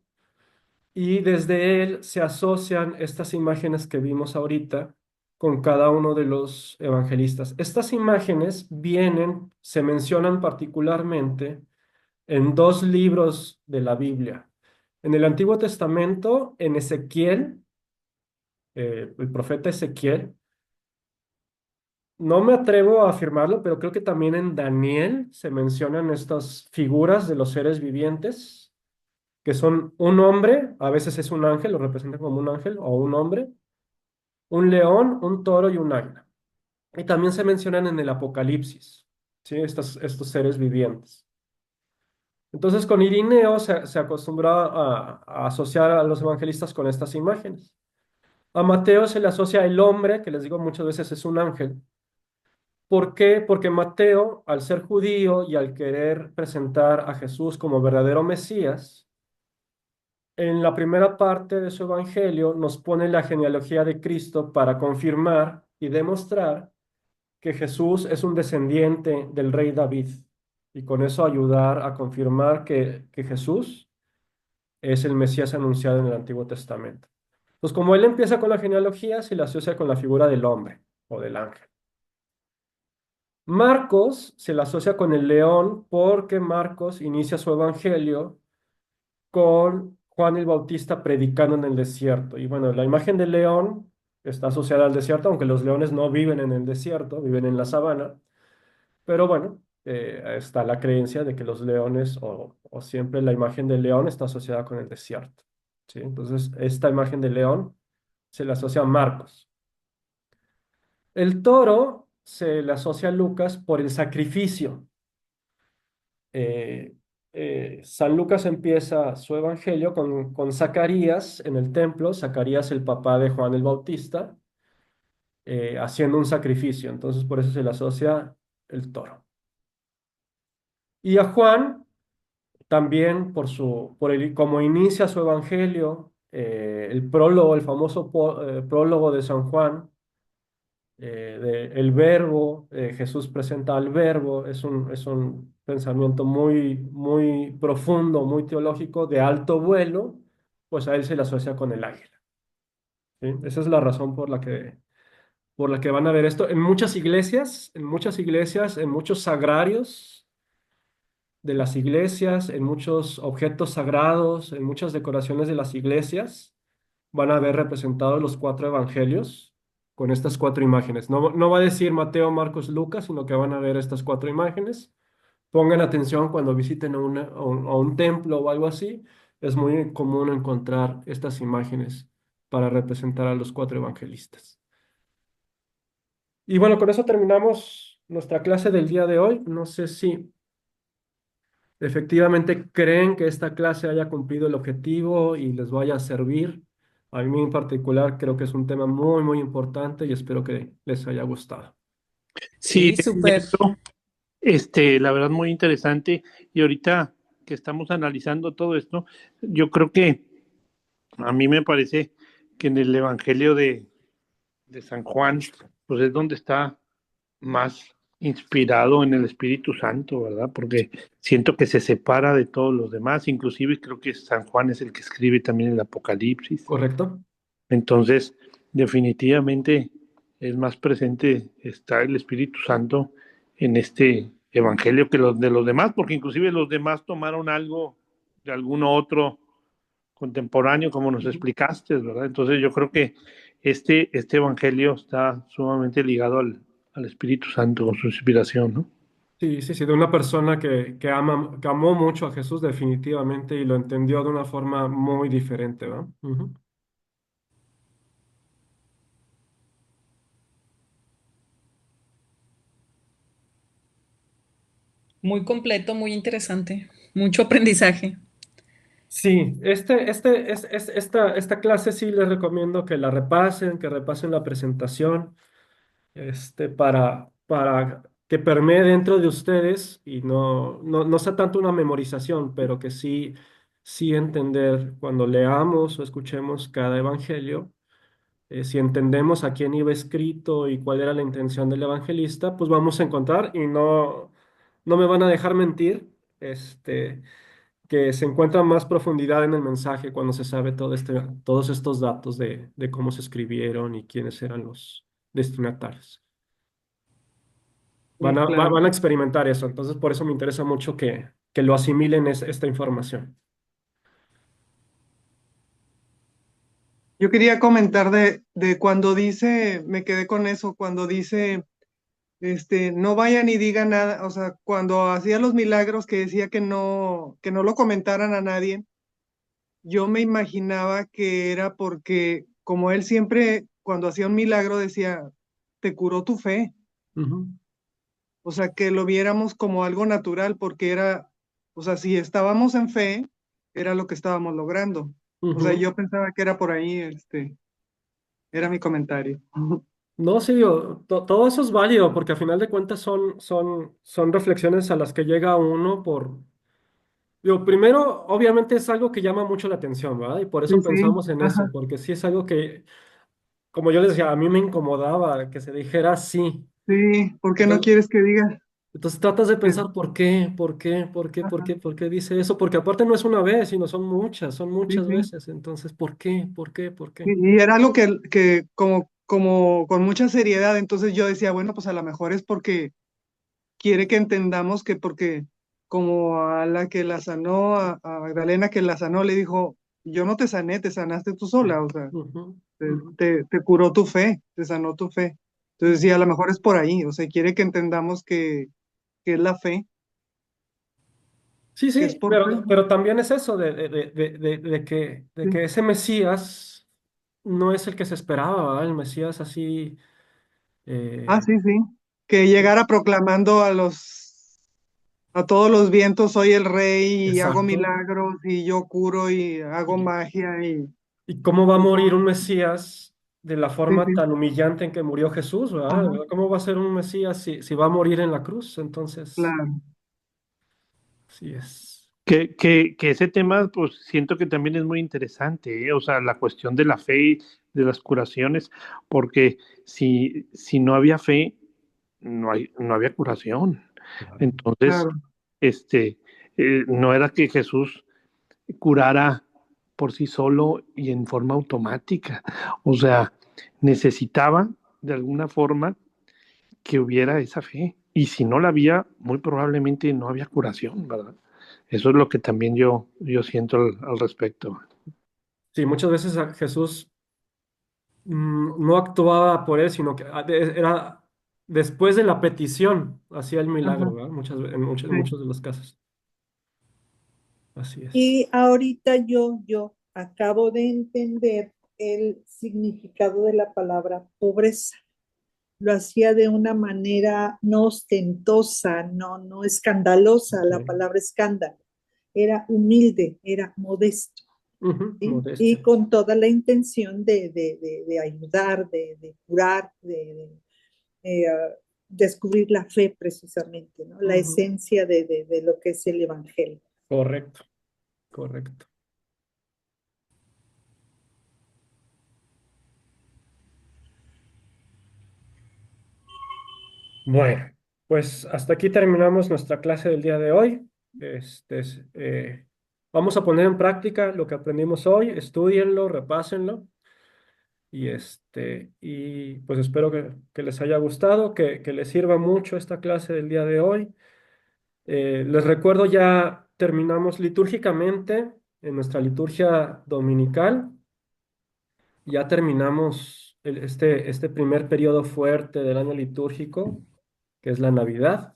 y desde él se asocian estas imágenes que vimos ahorita con cada uno de los evangelistas. Estas imágenes se mencionan particularmente en 2 libros de la Biblia. En el Antiguo Testamento, en Ezequiel, el profeta Ezequiel, no me atrevo a afirmarlo, pero creo que también en Daniel se mencionan estas figuras de los seres vivientes, que son un hombre, a veces es un ángel, lo representan como un ángel o un hombre, un león, un toro y un águila. Y también se mencionan en el Apocalipsis, ¿sí? Estos seres vivientes. Entonces, con Irineo se acostumbraba a asociar a los evangelistas con estas imágenes. A Mateo se le asocia el hombre, que les digo muchas veces es un ángel. ¿Por qué? Porque Mateo, al ser judío y al querer presentar a Jesús como verdadero Mesías, en la primera parte de su evangelio nos pone la genealogía de Cristo para confirmar y demostrar que Jesús es un descendiente del rey David y con eso ayudar a confirmar que Jesús es el Mesías anunciado en el Antiguo Testamento. Pues como él empieza con la genealogía, se le asocia con la figura del hombre o del ángel. Marcos se le asocia con el león porque Marcos inicia su evangelio con Juan el Bautista predicando en el desierto. Y bueno, la imagen del león está asociada al desierto, aunque los leones no viven en el desierto, viven en la sabana. Pero bueno, está la creencia de que los leones o siempre la imagen del león está asociada con el desierto. ¿Sí? Entonces, esta imagen del león se le asocia a Marcos. El toro se le asocia a Lucas por el sacrificio. Eh, San Lucas empieza su evangelio con Zacarías en el templo, Zacarías el papá de Juan el Bautista, haciendo un sacrificio. Entonces, por eso se le asocia el toro. Y a Juan también como inicia su evangelio, el prólogo, el famoso prólogo de San Juan, el verbo, Jesús presenta al verbo, es un pensamiento muy, muy profundo, muy teológico, de alto vuelo, pues a él se le asocia con el águila. ¿Sí? Esa es la razón por la que van a ver esto en muchos sagrarios de las iglesias, en muchos objetos sagrados, en muchas decoraciones de las iglesias, van a ver representados los 4 evangelios con estas 4 imágenes. No va a decir Mateo, Marcos, Lucas, sino que van a ver estas 4 imágenes pongan atención cuando visiten a un templo o algo así. Es muy común encontrar estas imágenes para representar a los cuatro evangelistas. Y bueno, con eso terminamos nuestra clase del día de hoy. No sé si efectivamente creen que esta clase haya cumplido el objetivo y les vaya a servir. A mí en particular creo que es un tema muy, muy importante y espero que les haya gustado. Sí, Sí, súper. la verdad muy interesante. Y ahorita que estamos analizando todo esto, yo creo que a mí me parece que en el Evangelio de San Juan, pues es donde está más inspirado en el Espíritu Santo, ¿verdad? Porque siento que se separa de todos los demás, inclusive creo que San Juan es el que escribe también el Apocalipsis. ¿Correcto? Entonces, definitivamente es más presente, está el Espíritu Santo en este Evangelio que los de los demás, porque inclusive los demás tomaron algo de alguno otro contemporáneo, como nos Ujú. explicaste, ¿verdad? Entonces yo creo que este Evangelio está sumamente ligado al Espíritu Santo, con su inspiración, ¿no? Sí, sí, sí, de una persona que amó mucho a Jesús definitivamente y lo entendió de una forma muy diferente, ¿no? Ujú. Muy completo, muy interesante. Mucho aprendizaje. Sí, esta clase sí les recomiendo que repasen la presentación, para que permee dentro de ustedes y no sea tanto una memorización, pero que sí, sí entender cuando leamos o escuchemos cada evangelio, si entendemos a quién iba escrito y cuál era la intención del evangelista, pues vamos a encontrar y no me van a dejar mentir, que se encuentra más profundidad en el mensaje cuando se sabe todos estos datos de cómo se escribieron y quiénes eran los destinatarios. Sí, claro. Van a experimentar eso, entonces por eso me interesa mucho que lo asimilen esta información. Yo quería comentar de cuando dice, me quedé con eso, cuando dice, no vayan y digan nada, o sea, cuando hacía los milagros que decía que no lo comentaran a nadie, yo me imaginaba que era porque como él siempre, cuando hacía un milagro decía, te curó tu fe, Ujú, o sea, que lo viéramos como algo natural porque era, o sea, si estábamos en fe, era lo que estábamos logrando. O sea, ujú. yo pensaba que era por ahí, era mi comentario. No, sí, digo, todo eso es válido porque a final de cuentas son reflexiones a las que llega uno digo, primero, obviamente es algo que llama mucho la atención, ¿verdad? Y por Sí, eso sí, pensamos en eso, ajá, porque sí es algo que, como yo les decía, a mí me incomodaba que se dijera así. sí, ¿por qué no Entonces, quieres que diga? entonces tratas de Es- pensar por qué, por qué, por qué, por Ajá, qué, por qué dice eso, porque aparte no es una vez, sino son sí, muchas sí. veces. Entonces, ¿por qué? ¿Por qué? ¿Por qué? Y era algo que como con mucha seriedad, entonces yo decía, bueno, pues a lo mejor es porque quiere que entendamos que porque como a la que la sanó, a Magdalena que la sanó, le dijo, yo no te sané, te sanaste tú sola, o sea, Ujú, ujú. te curó tu fe, te sanó tu fe. Entonces sí, a lo mejor es por ahí, o sea, quiere que entendamos que es la fe, Sí, que es sí, por fe. pero también es eso de Sí. que ese Mesías no es el que se esperaba, ¿verdad? El Mesías así, Ah, eh, sí, sí. Que llegara proclamando a todos los vientos, soy el rey y hago exacto. milagros y yo curo y hago Y, magia y cómo va a y morir un todo. Mesías de la Sí, forma sí. tan humillante en que murió Jesús, ¿verdad? Ajá, ¿Cómo va a ser un Mesías si va a morir en la cruz? Entonces, claro. sí es. Que ese tema, pues siento que también es muy interesante, ¿eh? O sea, la cuestión de la fe, de las curaciones, porque si no había fe, no había curación. Claro. Entonces, Claro. este, no era que Jesús curara por sí solo y en forma automática. O sea, necesitaba de alguna forma que hubiera esa fe. Y si no la había, muy probablemente no había curación, ¿verdad? Eso es lo que también yo siento al respecto. Sí, muchas veces Jesús no actuaba por él, sino que era después de la petición hacía el milagro, Ajá, ¿verdad? En sí. muchos de los casos. Así es. Y ahorita yo acabo de entender el significado de la palabra pobreza. Lo hacía de una manera no ostentosa, no escandalosa, la Ok. palabra escándalo. Era humilde, era modesto, Ujú, ¿sí? Y modestia. con toda la intención de ayudar, de curar, descubrir la fe precisamente, ¿no? La Ujú. esencia de lo que es el Evangelio. Correcto, correcto. Bueno, pues hasta aquí terminamos nuestra clase del día de hoy. Vamos a poner en práctica lo que aprendimos hoy, estúdienlo, repásenlo y pues espero que les haya gustado, que les sirva mucho esta clase del día de hoy. Les recuerdo, ya terminamos litúrgicamente en nuestra liturgia dominical, ya terminamos este primer periodo fuerte del año litúrgico, que es la Navidad.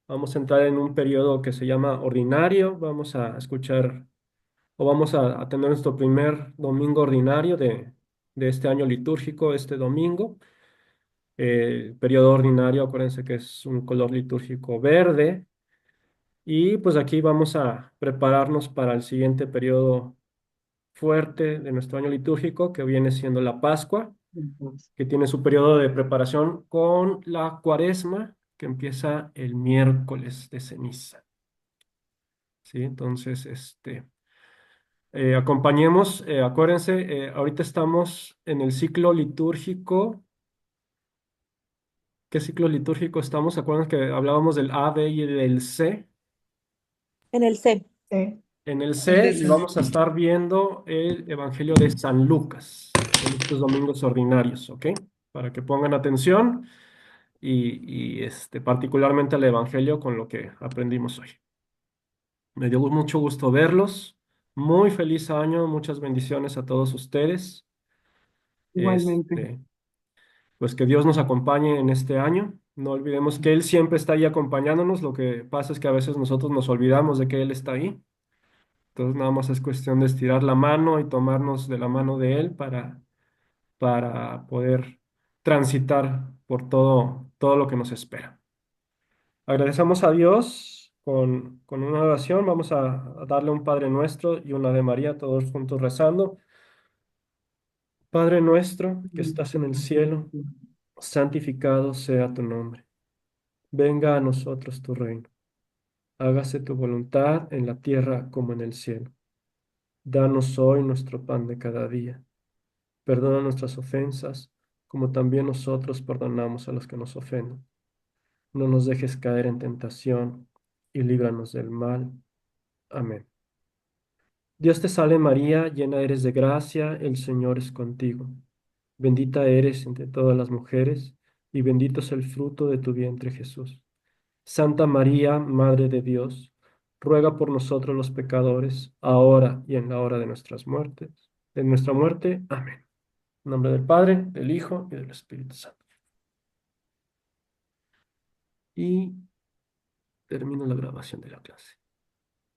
Vamos a entrar en un periodo que se llama ordinario. Vamos a escuchar o vamos a tener nuestro primer domingo ordinario de este año litúrgico, este domingo. Periodo ordinario, acuérdense que es un color litúrgico verde. Y pues aquí vamos a prepararnos para el siguiente periodo fuerte de nuestro año litúrgico, que viene siendo la Pascua, que tiene su periodo de preparación con la Cuaresma, que empieza el miércoles de ceniza. ¿Sí? Entonces, acompañemos, acuérdense, ahorita estamos en el ciclo litúrgico. ¿Qué ciclo litúrgico estamos? ¿Acuérdense que hablábamos del A, B y del C? En el C. Sí. En el El C de y vamos a estar viendo el Evangelio de San Lucas en estos domingos ordinarios, ¿ok? Para que pongan atención y particularmente al Evangelio con lo que aprendimos hoy. Me dio mucho gusto verlos. Muy feliz año, muchas bendiciones a todos ustedes. Igualmente. Este, pues que Dios nos acompañe en este año. No olvidemos que Él siempre está ahí acompañándonos. Lo que pasa es que a veces nosotros nos olvidamos de que Él está ahí. Entonces nada más es cuestión de estirar la mano y tomarnos de la mano de Él para poder transitar por todo lo que nos espera. Agradecemos a Dios con una oración. Vamos a darle un Padre Nuestro y una Ave María, todos juntos rezando. Padre nuestro que estás en el cielo, santificado sea tu nombre. Venga a nosotros tu reino. Hágase tu voluntad en la tierra como en el cielo. Danos hoy nuestro pan de cada día. Perdona nuestras ofensas, como también nosotros perdonamos a los que nos ofenden. No nos dejes caer en tentación y líbranos del mal. Amén. Dios te salve María, llena eres de gracia, el Señor es contigo. Bendita eres entre todas las mujeres, y bendito es el fruto de tu vientre Jesús. Santa María, Madre de Dios, ruega por nosotros los pecadores, ahora y en la hora de nuestras muertes, de nuestra muerte. Amén. En nombre del Padre, del Hijo y del Espíritu Santo. Y termino la grabación de la clase.